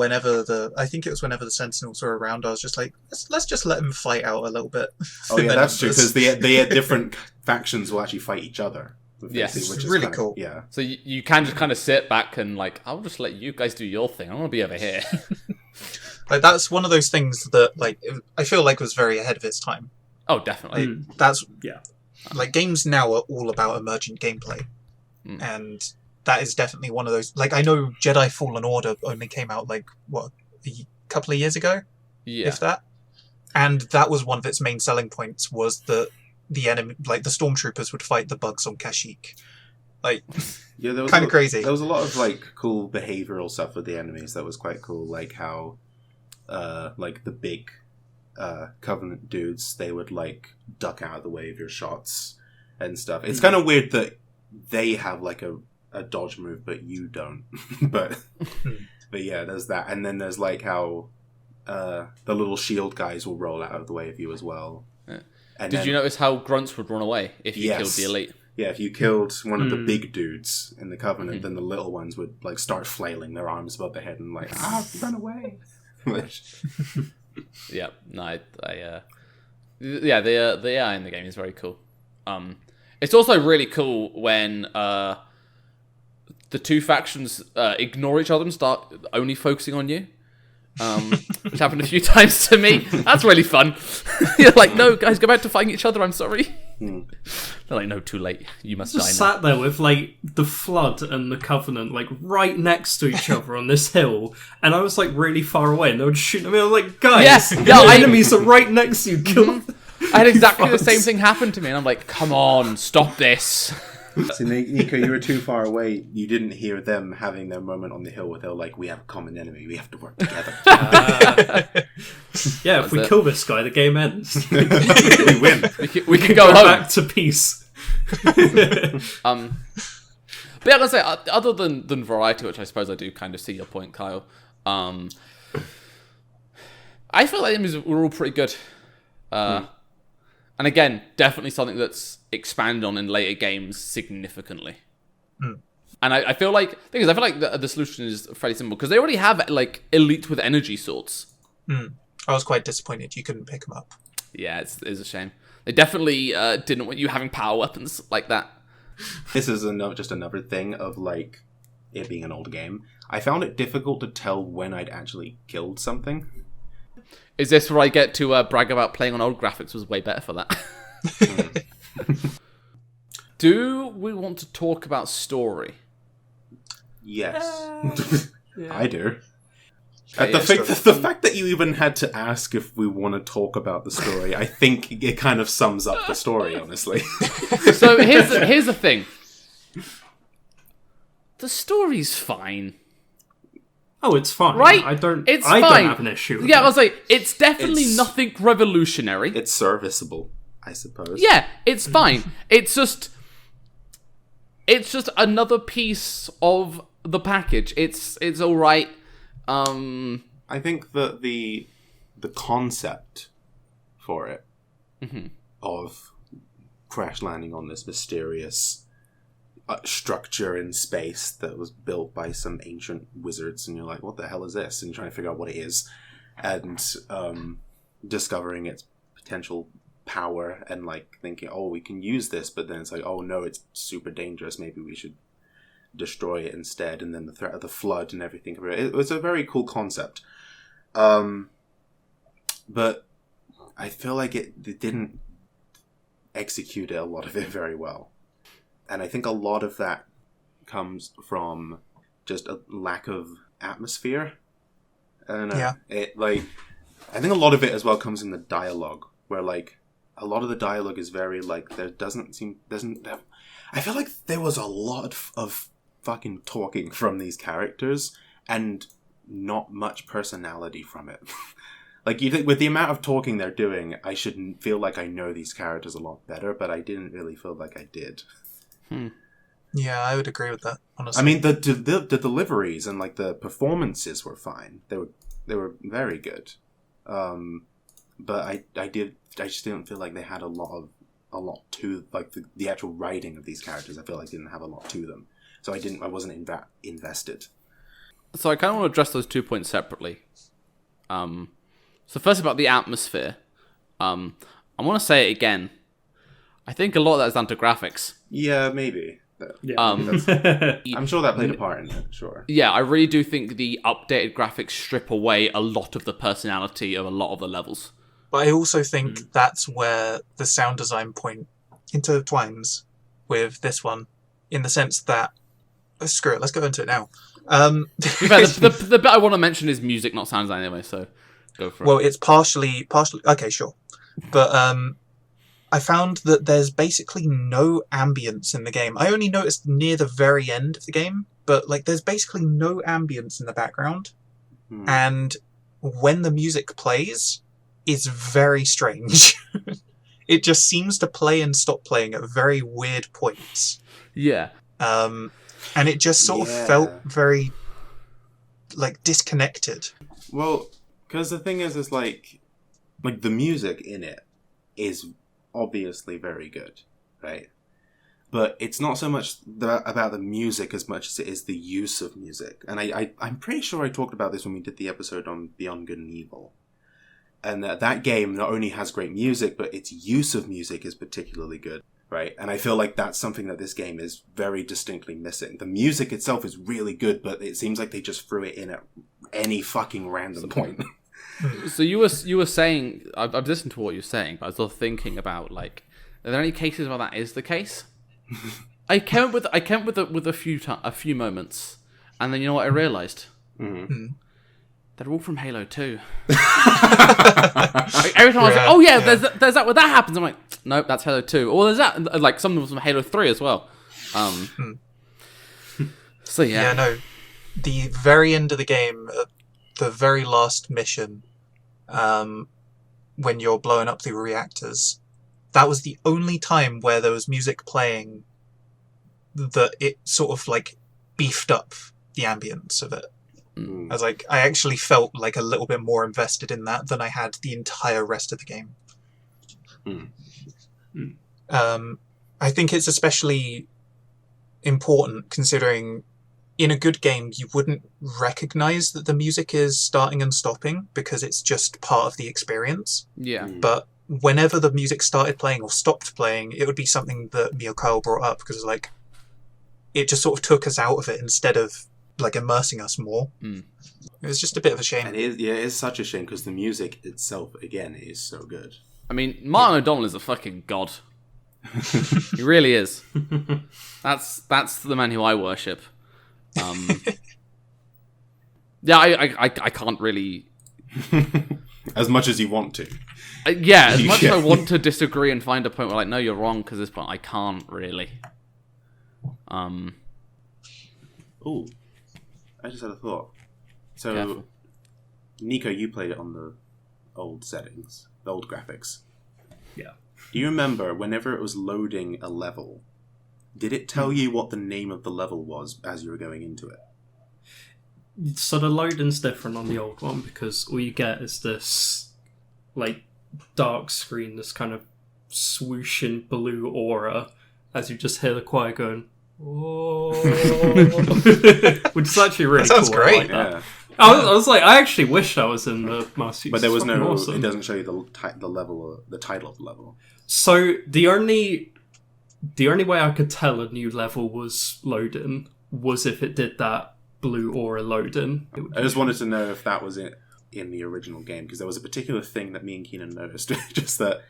[SPEAKER 2] I think it was whenever the Sentinels were around, I was just like, let's just let them fight out a little bit.
[SPEAKER 3] Oh yeah, that's true, because the different factions will actually fight each other.
[SPEAKER 1] Yes.
[SPEAKER 2] Which is really cool.
[SPEAKER 3] Yeah.
[SPEAKER 1] So you can just kind of sit back and like, I'll just let you guys do your thing. I'm gonna be over here.
[SPEAKER 2] Like that's one of those things that like I feel like was very ahead of its time.
[SPEAKER 1] Oh, definitely.
[SPEAKER 2] That's
[SPEAKER 4] Yeah.
[SPEAKER 2] like games now are all about emergent gameplay, and that is definitely one of those. Like I know Jedi Fallen Order only came out like what a couple of years ago,
[SPEAKER 1] Yeah.
[SPEAKER 2] if that, and that was one of its main selling points was that the enemy, like the stormtroopers, would fight the bugs on Kashyyyk. Like,
[SPEAKER 3] Yeah, there was
[SPEAKER 2] kind of crazy.
[SPEAKER 3] There was a lot of like cool behavioral stuff with the enemies that was quite cool, like how, like the big Covenant dudes, they would like duck out of the way of your shots and stuff. It's kind of weird that they have like a dodge move, but you don't. but yeah, there's that, and then there's like how the little shield guys will roll out of the way of you as well.
[SPEAKER 1] Yeah.
[SPEAKER 3] And
[SPEAKER 1] Did you notice how grunts would run away if you killed the elite?
[SPEAKER 3] Yeah, if you killed one of the big dudes in the Covenant, then the little ones would like start flailing their arms above their head and like, run away.
[SPEAKER 1] Yeah, no, yeah, the AI in the game is very cool. It's also really cool when the two factions ignore each other and start only focusing on you. Which happened a few times to me. That's really fun. You're like, no, guys, go back to fighting each other. I'm sorry. They're like, no, too late. You must die
[SPEAKER 4] Just
[SPEAKER 1] now.
[SPEAKER 4] sat there with like the Flood and the Covenant like right next to each other on this hill, and I was like really far away, and they were just shooting at me. I was like, guys,
[SPEAKER 1] Yes,
[SPEAKER 4] the
[SPEAKER 1] yeah,
[SPEAKER 4] enemies are right next to you. Kill them.
[SPEAKER 1] I had exactly the same thing happen to me, and I'm like, come on, stop this.
[SPEAKER 3] So Nico, you were too far away. You didn't hear them having their moment on the hill where they were like, we have a common enemy. We have to work together.
[SPEAKER 4] Yeah, if we kill this guy, the game ends.
[SPEAKER 3] We win.
[SPEAKER 1] We can go home.
[SPEAKER 4] Back to peace.
[SPEAKER 1] But yeah, let's say, other than variety, which I suppose I do kind of see your point, Kyle, I feel like the enemies were all pretty good. And again, definitely something that's expanded on in later games significantly. And I feel like, the solution is fairly simple, because they already have like elite with energy swords.
[SPEAKER 2] I was quite disappointed you couldn't pick them up.
[SPEAKER 1] Yeah, it's a shame. They definitely didn't want you having power weapons like that.
[SPEAKER 3] This is just another thing of like it being an old game. I found it difficult to tell when I'd actually killed something.
[SPEAKER 1] Is this where I get to brag about playing on old graphics was way better for that? Do we want to talk about story?
[SPEAKER 3] Yes.
[SPEAKER 4] Yeah.
[SPEAKER 3] I do.
[SPEAKER 2] Okay,
[SPEAKER 3] The fact that you even had to ask if we want to talk about the story, I think it kind of sums up the story, honestly.
[SPEAKER 1] So here's the thing. The story's fine.
[SPEAKER 4] Oh, it's fine.
[SPEAKER 1] Right?
[SPEAKER 4] I don't
[SPEAKER 1] fine.
[SPEAKER 4] have an issue with
[SPEAKER 1] Yeah,
[SPEAKER 4] it.
[SPEAKER 1] I was like, it's definitely
[SPEAKER 3] It's-
[SPEAKER 1] nothing revolutionary.
[SPEAKER 3] It's serviceable, I suppose.
[SPEAKER 1] Yeah, it's fine. It's just another piece of the package. It's all right.
[SPEAKER 3] I think that the concept for it of crash landing on this mysterious structure in space that was built by some ancient wizards, and you're like, what the hell is this? And you're trying to figure out what it is, and discovering its potential power, and like thinking, oh, we can use this, but then it's like, oh no, it's super dangerous, maybe we should destroy it instead. And then the threat of the flood and everything. It was a very cool concept, but I feel like it didn't execute a lot of it very well. And I think a lot of that comes from just a lack of atmosphere. I don't know.
[SPEAKER 2] Yeah.
[SPEAKER 3] I think a lot of it as well comes in the dialogue, where like a lot of the dialogue is very like I feel like there was a lot of fucking talking from these characters and not much personality from it. Like, you think with the amount of talking they're doing, I should feel like I know these characters a lot better, but I didn't really feel like I did.
[SPEAKER 2] Yeah, I would agree with that, honestly.
[SPEAKER 3] I mean, the deliveries and like the performances were fine. They were very good. But I just didn't feel like they had a lot of a lot to like the actual writing of these characters. I feel like didn't have a lot to them, so I wasn't invested.
[SPEAKER 1] So I kind of want to address those 2 points separately. So first about the atmosphere. I want to say it again. I think a lot of that is down to graphics.
[SPEAKER 3] Yeah, maybe.
[SPEAKER 4] Yeah.
[SPEAKER 3] I'm sure that played a part in it. Sure.
[SPEAKER 1] Yeah, I really do think the updated graphics strip away a lot of the personality of a lot of the levels.
[SPEAKER 2] But I also think that's where the sound design point intertwines with this one, in the sense that screw it, let's go into it now.
[SPEAKER 1] To be fair, the bit I want to mention is music, not sound design anyway, so go for it.
[SPEAKER 2] Well, it's partially okay, sure, but I found that there's basically no ambience in the game. I only noticed near the very end of the game, but like there's basically no ambience in the background, and when the music plays, it's very strange. It just seems to play and stop playing at very weird points.
[SPEAKER 1] Yeah.
[SPEAKER 2] And it just sort of felt very, like, disconnected.
[SPEAKER 3] Well, because the thing is like the music in it is obviously very good, right? But it's not so much about the music as much as it is the use of music. And I'm pretty sure I talked about this when we did the episode on Beyond Good and Evil. And that game not only has great music, but its use of music is particularly good. Right, and I feel like that's something that this game is very distinctly missing. The music itself is really good, but it seems like they just threw it in at any fucking random point.
[SPEAKER 1] So you were saying, I've listened to what you're saying, but I was still thinking about, like, are there any cases where that is the case? I came up with a few moments, and then you know what I realised? They're all from Halo 2. Like, every time I was like, oh yeah, there's that where that happens. I'm like, nope, that's Halo 2. Or there's that, like, some of them from Halo 3 as well. So yeah.
[SPEAKER 2] Yeah, no. The very end of the game, the very last mission, when you're blowing up the reactors, that was the only time where there was music playing that it sort of, like, beefed up the ambience of it. I was like, I actually felt like a little bit more invested in that than I had the entire rest of the game. I think it's especially important considering in a good game you wouldn't recognize that the music is starting and stopping because it's just part of the experience.
[SPEAKER 1] Yeah.
[SPEAKER 2] But whenever the music started playing or stopped playing, it would be something that me or Kyle brought up because like it just sort of took us out of it instead of like immersing us more. It was just a bit of a shame.
[SPEAKER 3] It is such a shame because the music itself, again, is so good.
[SPEAKER 1] I mean, Martin O'Donnell is a fucking god. He really is. That's the man who I worship. Yeah, I can't really.
[SPEAKER 3] As much as you want to.
[SPEAKER 1] As much as I want to disagree and find a point where like, no, you're wrong because this point I can't really.
[SPEAKER 3] Ooh. I just had a thought. So,
[SPEAKER 1] Careful.
[SPEAKER 3] Nico, you played it on the old settings, the old graphics.
[SPEAKER 4] Yeah.
[SPEAKER 3] Do you remember whenever it was loading a level, did it tell you what the name of the level was as you were going into it?
[SPEAKER 4] So the loading's different on the old one because all you get is this, like, dark screen, this kind of swooshing blue aura as you just hear the choir going, oh, which is actually really
[SPEAKER 2] That sounds
[SPEAKER 4] cool.
[SPEAKER 2] great.
[SPEAKER 4] I like that.
[SPEAKER 3] Yeah.
[SPEAKER 4] I was like, I actually wish I was in the Master Chief.
[SPEAKER 3] But there was
[SPEAKER 4] It's fucking
[SPEAKER 3] no,
[SPEAKER 4] awesome.
[SPEAKER 3] it doesn't show you the level, the title of the level.
[SPEAKER 4] So the only way I could tell a new level was loading was if it did that blue aura loading.
[SPEAKER 3] I just wanted to know if that was in the original game, because there was a particular thing that me and Keenan noticed, just that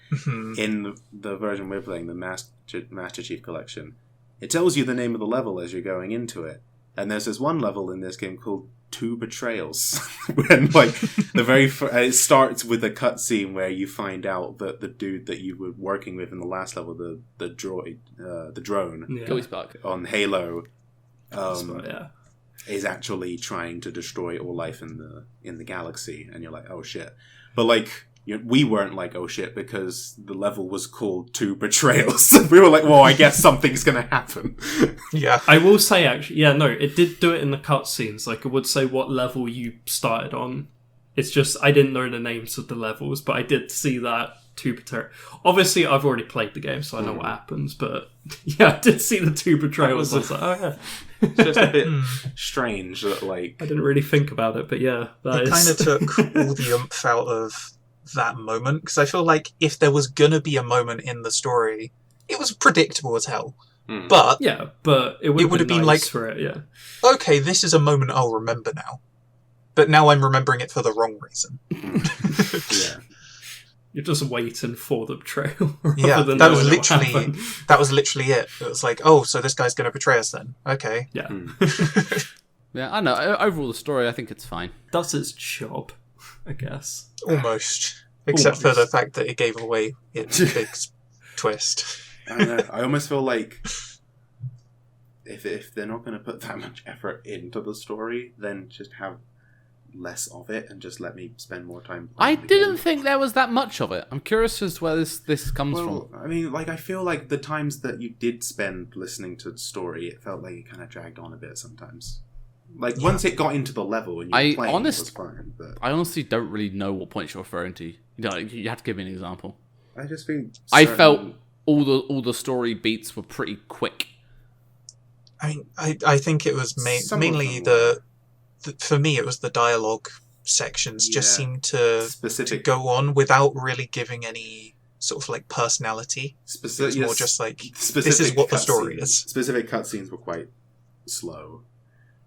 [SPEAKER 3] in the version we're playing, the Master Chief Collection, it tells you the name of the level as you're going into it. And there's this one level in this game called Two Betrayals, when like it starts with a cutscene where you find out that the dude that you were working with in the last level, the droid, the drone
[SPEAKER 1] Gilly Spark.
[SPEAKER 3] on Halo,
[SPEAKER 4] Yeah.
[SPEAKER 3] is actually trying to destroy all life in the galaxy, and you're like, oh shit. But like, we weren't like, oh shit, because the level was called Two Betrayals. We were like, well, I guess something's gonna happen.
[SPEAKER 2] Yeah.
[SPEAKER 4] I will say, actually, yeah, no, it did do it in the cutscenes. Like, it would say what level you started on. It's just, I didn't know the names of the levels, but I did see that two betrayals. Obviously, I've already played the game, so I know what happens. But yeah, I did see the two betrayals. I was like, oh yeah.
[SPEAKER 3] It's just a bit strange that, like...
[SPEAKER 4] I didn't really think about it, but yeah.
[SPEAKER 2] It kind of took all the oomph out of that moment, because I feel like if there was going to be a moment in the story, it was predictable as hell. But
[SPEAKER 4] yeah, but it would have been nice like, for it, yeah.
[SPEAKER 2] Okay, this is a moment I'll remember now. But now I'm remembering it for the wrong reason.
[SPEAKER 3] Yeah.
[SPEAKER 4] You're just waiting for the betrayal.
[SPEAKER 2] Yeah, that was literally it. It was like, oh, so this guy's going to betray us then. Okay.
[SPEAKER 4] Yeah.
[SPEAKER 1] Yeah, I know. Overall, the story, I think it's fine.
[SPEAKER 4] That's its job, I guess.
[SPEAKER 2] Almost. Except for the fact that it gave away its big twist.
[SPEAKER 3] I don't know. I almost feel like if they're not going to put that much effort into the story, then just have less of it and just let me spend more time playing
[SPEAKER 1] I didn't think there was that much of it. I'm curious as to where this comes from.
[SPEAKER 3] I mean, like, I feel like the times that you did spend listening to the story, it felt like it kind of dragged on a bit sometimes. Like, once it got into the level and you were playing, it was fine. But
[SPEAKER 1] I honestly don't really know what points you're referring to. You have to give me an example.
[SPEAKER 3] I just think
[SPEAKER 1] I felt all the story beats were pretty quick.
[SPEAKER 2] I mean, I think it was mainly for me, it was the dialogue sections just seemed to go on without really giving any sort of like personality. It's more just like, this is what the story is.
[SPEAKER 3] Specific cutscenes were quite slow.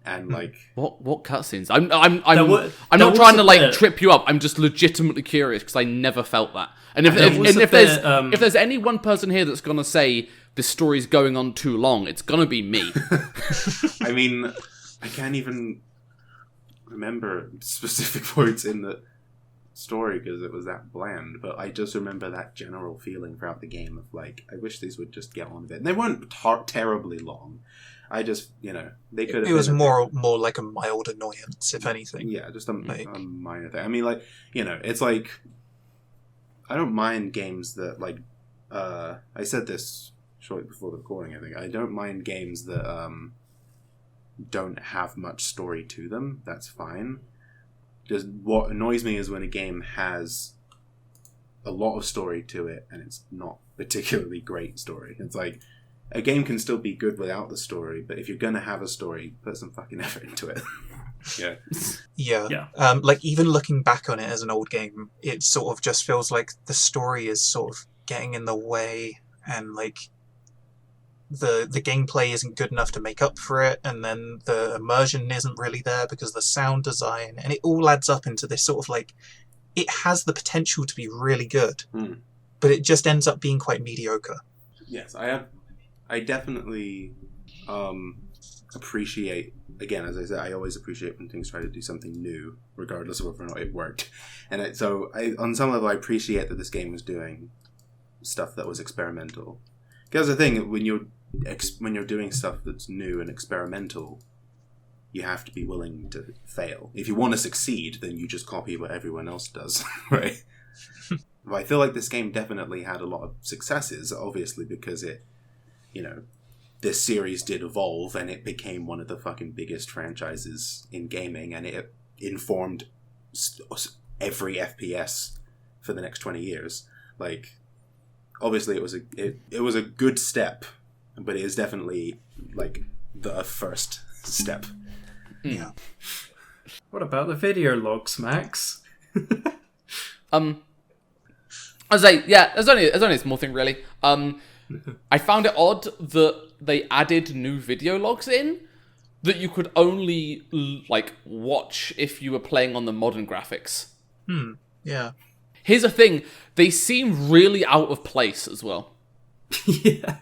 [SPEAKER 3] And like
[SPEAKER 1] what cutscenes? I'm not trying to like trip you up. I'm just legitimately curious because I never felt that. And if there's any one person here that's gonna say this story's going on too long, it's gonna be me.
[SPEAKER 3] I mean, I can't even remember specific points in the story because it was that bland. But I just remember that general feeling throughout the game of like, I wish these would just get on a bit. And they weren't terribly long. I just, they could have...
[SPEAKER 2] It was more like a mild annoyance, if anything.
[SPEAKER 3] Yeah, just a minor thing. I mean, like, it's like... I don't mind games that, like... I said this shortly before the recording, I think. I don't mind games that don't have much story to them. That's fine. Just what annoys me is when a game has a lot of story to it, and it's not particularly great story. It's like... A game can still be good without the story, but if you're going to have a story, put some fucking effort into it.
[SPEAKER 2] Yeah. Like, even looking back on it as an old game, it sort of just feels like the story is sort of getting in the way, and, like, the gameplay isn't good enough to make up for it, and then the immersion isn't really there because of the sound design, and it all adds up into this sort of, like, it has the potential to be really good, but it just ends up being quite mediocre.
[SPEAKER 3] Yes, I definitely appreciate, again, as I said, I always appreciate when things try to do something new, regardless of whether or not it worked. And on some level, I appreciate that this game was doing stuff that was experimental. Because the thing, when you're doing stuff that's new and experimental, you have to be willing to fail. If you want to succeed, then you just copy what everyone else does, right? But I feel like this game definitely had a lot of successes, obviously, because it, this series did evolve and it became one of the fucking biggest franchises in gaming, and it informed every FPS for the next 20 years. Like, obviously it was a good step, but it is definitely like the first step.
[SPEAKER 2] Yeah.
[SPEAKER 4] What about the video logs, Max?
[SPEAKER 1] I was like, yeah, there's only a small thing really. I found it odd that they added new video logs in that you could only like watch if you were playing on the modern graphics.
[SPEAKER 2] Yeah.
[SPEAKER 1] Here's the thing, they seem really out of place as well.
[SPEAKER 4] Yeah.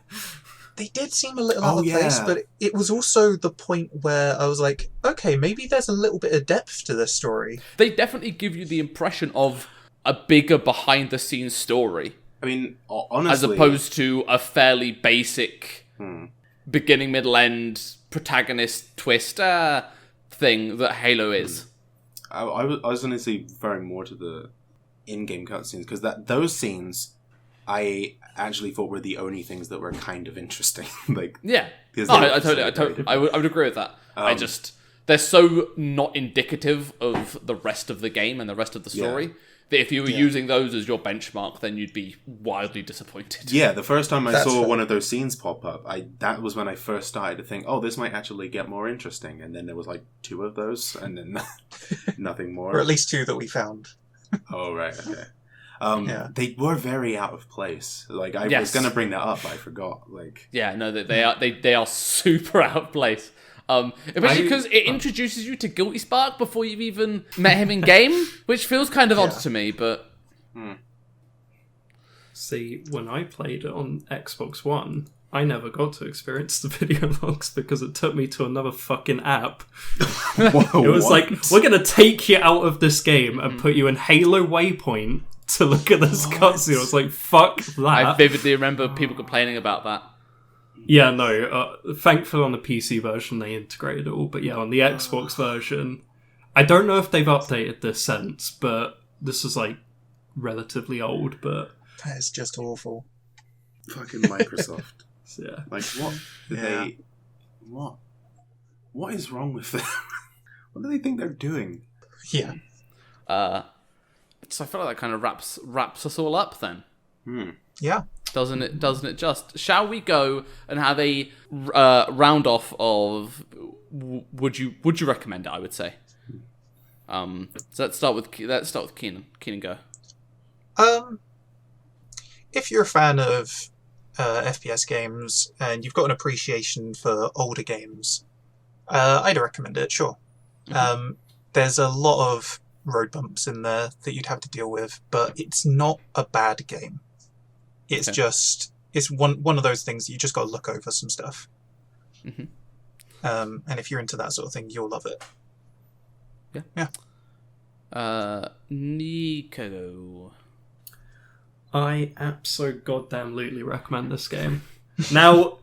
[SPEAKER 2] They did seem a little out of place, but it was also the point where I was like, okay, maybe there's a little bit of depth to this story.
[SPEAKER 1] They definitely give you the impression of a bigger behind-the-scenes story.
[SPEAKER 3] I mean, honestly...
[SPEAKER 1] As opposed to a fairly basic beginning, middle, end, protagonist twist thing that Halo is.
[SPEAKER 3] I was honestly referring more to the in-game cutscenes, because those scenes I actually thought were the only things that were kind of interesting. Like,
[SPEAKER 1] yeah. I would agree with that. I just they're so not indicative of the rest of the game and the rest of the story that if you were using those as your benchmark, then you'd be wildly disappointed.
[SPEAKER 3] Yeah, the first time I
[SPEAKER 2] That's
[SPEAKER 3] saw
[SPEAKER 2] fair.
[SPEAKER 3] one of those scenes pop up, that was when I first started to think, oh, this might actually get more interesting. And then there was like 2 of those, and then nothing more.
[SPEAKER 2] Or at least 2 that we found.
[SPEAKER 3] Oh, right, okay. They were very out of place. Like, I was going to bring that up, but I forgot. Like,
[SPEAKER 1] Yeah, no, they are super out of place. Especially because it introduces you to Guilty Spark before you've even met him in game, which feels kind of odd to me, but...
[SPEAKER 4] See, when I played it on Xbox One, I never got to experience the video logs because it took me to another fucking app.
[SPEAKER 3] whoa,
[SPEAKER 4] It was
[SPEAKER 3] what?
[SPEAKER 4] like, we're going to take you out of this game and put you in Halo Waypoint to look at this cutscene. I was like, fuck that.
[SPEAKER 1] I vividly remember people complaining about that.
[SPEAKER 4] Yeah, no. Thankfully, on the PC version, they integrated it all. But yeah, on the Xbox version, I don't know if they've updated this since, but this is like relatively old. But
[SPEAKER 2] That is just awful.
[SPEAKER 3] Fucking Microsoft.
[SPEAKER 4] yeah,
[SPEAKER 3] Like, what? They... What? What is wrong with them? What do they think they're doing?
[SPEAKER 2] Yeah.
[SPEAKER 1] So I feel like that kind of wraps us all up then.
[SPEAKER 2] Yeah.
[SPEAKER 1] Doesn't it just? Shall we go and have a round off of would you recommend it, I would say. So let's start with Keenan. Keenan, go.
[SPEAKER 2] If you're a fan of FPS games and you've got an appreciation for older games, I'd recommend it, sure. There's a lot of road bumps in there that you'd have to deal with, but it's not a bad game. It's just, it's one of those things that you just got to look over some stuff. And if you're into that sort of thing, you'll love it.
[SPEAKER 1] Nico.
[SPEAKER 4] I absolutely recommend this game. Now,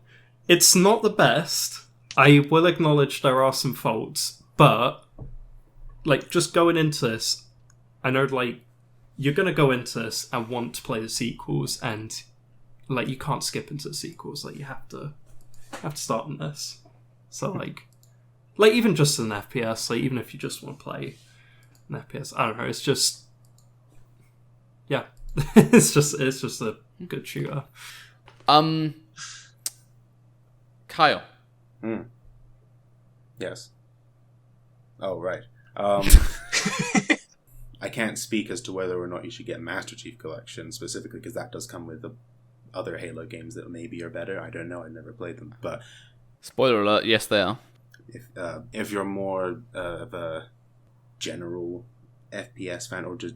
[SPEAKER 4] it's not the best. I will acknowledge there are some faults, but like just going into this, I know like you're gonna go into this and want to play the sequels, and like you can't skip into the sequels. Like you have to start on this. So like even just an FPS, like even if you just want to play an FPS, I don't know. It's just it's just a good shooter.
[SPEAKER 1] Kyle.
[SPEAKER 3] Yes. Oh, right. I can't speak as to whether or not you should get Master Chief Collection specifically, because that does come with the other Halo games that maybe are better. I don't know. I've never played them. But
[SPEAKER 1] Spoiler alert, yes they are.
[SPEAKER 3] if you're more of a general FPS fan, or just,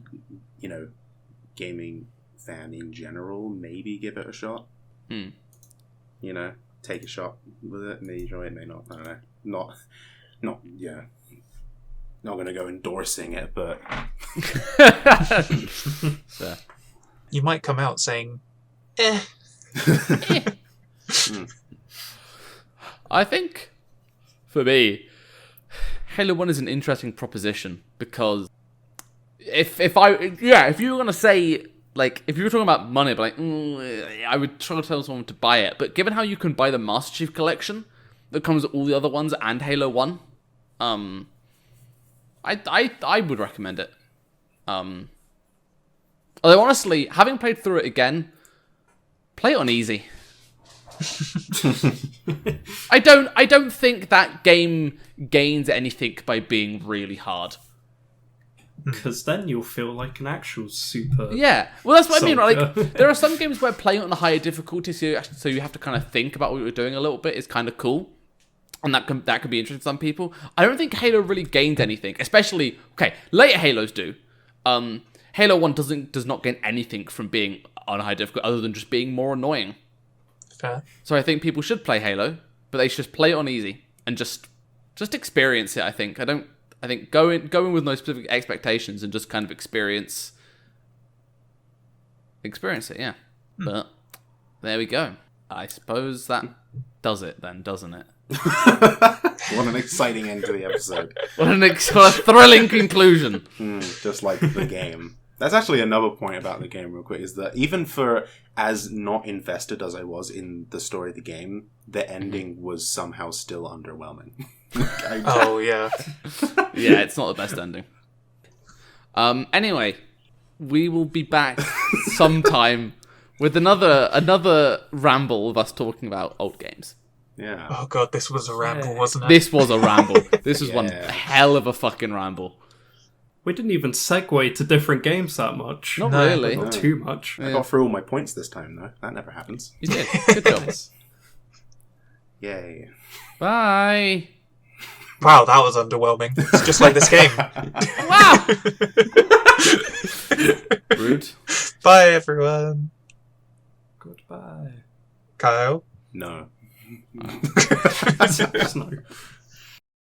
[SPEAKER 3] gaming fan in general, maybe give it a shot. Take a shot with it. May enjoy it, may not. I don't know. Not going to go endorsing it, but
[SPEAKER 1] So.
[SPEAKER 2] You might come out saying,
[SPEAKER 1] I think, for me, Halo 1 is an interesting proposition, because if you were going to say, like, if you were talking about money, but like, I would try to tell someone to buy it, but given how you can buy the Master Chief Collection that comes with all the other ones and Halo 1, I would recommend it. Although honestly, having played through it again, play it on easy. I don't think that game gains anything by being really hard.
[SPEAKER 4] Because then you'll feel like an actual super...
[SPEAKER 1] Yeah, well, that's what I mean. Right?
[SPEAKER 4] soldier.
[SPEAKER 1] Like, there are some games where playing on a higher difficulty, so you have to kind of think about what you're doing a little bit, is kind of cool, and that can be interesting to some people. I don't think Halo really gained anything, especially later Halos do. Halo 1 does not gain anything from being on a high difficulty other than just being more annoying.
[SPEAKER 2] fair.
[SPEAKER 1] So I think people should play Halo, but they should just play it on easy and just experience it. I think go in with no specific expectations and just kind of experience it. Yeah, but there we go. I suppose that does it then, doesn't it?
[SPEAKER 3] what an exciting end to the episode.
[SPEAKER 1] What a thrilling conclusion.
[SPEAKER 3] Just like the game. That's actually another point about the game, real quick, is that even for as not invested as I was in the story of the game, the ending was somehow still underwhelming.
[SPEAKER 2] Oh, yeah.
[SPEAKER 1] Yeah, it's not the best ending. Anyway, we will be back sometime with another ramble of us talking about old games.
[SPEAKER 3] Yeah.
[SPEAKER 2] Oh, God, this was a ramble, wasn't it?
[SPEAKER 1] This was a ramble. This was one
[SPEAKER 3] Yeah.
[SPEAKER 1] hell of a fucking ramble.
[SPEAKER 4] We didn't even segue to different games that much.
[SPEAKER 1] Not
[SPEAKER 2] No,
[SPEAKER 1] really.
[SPEAKER 4] Not too much.
[SPEAKER 3] I got through all my points this time, though. That never happens.
[SPEAKER 1] You did. Good job.
[SPEAKER 3] Yay.
[SPEAKER 1] Bye.
[SPEAKER 2] Wow, that was underwhelming. It's just like this game.
[SPEAKER 1] Wow. Rude.
[SPEAKER 2] Bye, everyone.
[SPEAKER 4] Goodbye.
[SPEAKER 2] Kyle?
[SPEAKER 3] No.
[SPEAKER 4] No.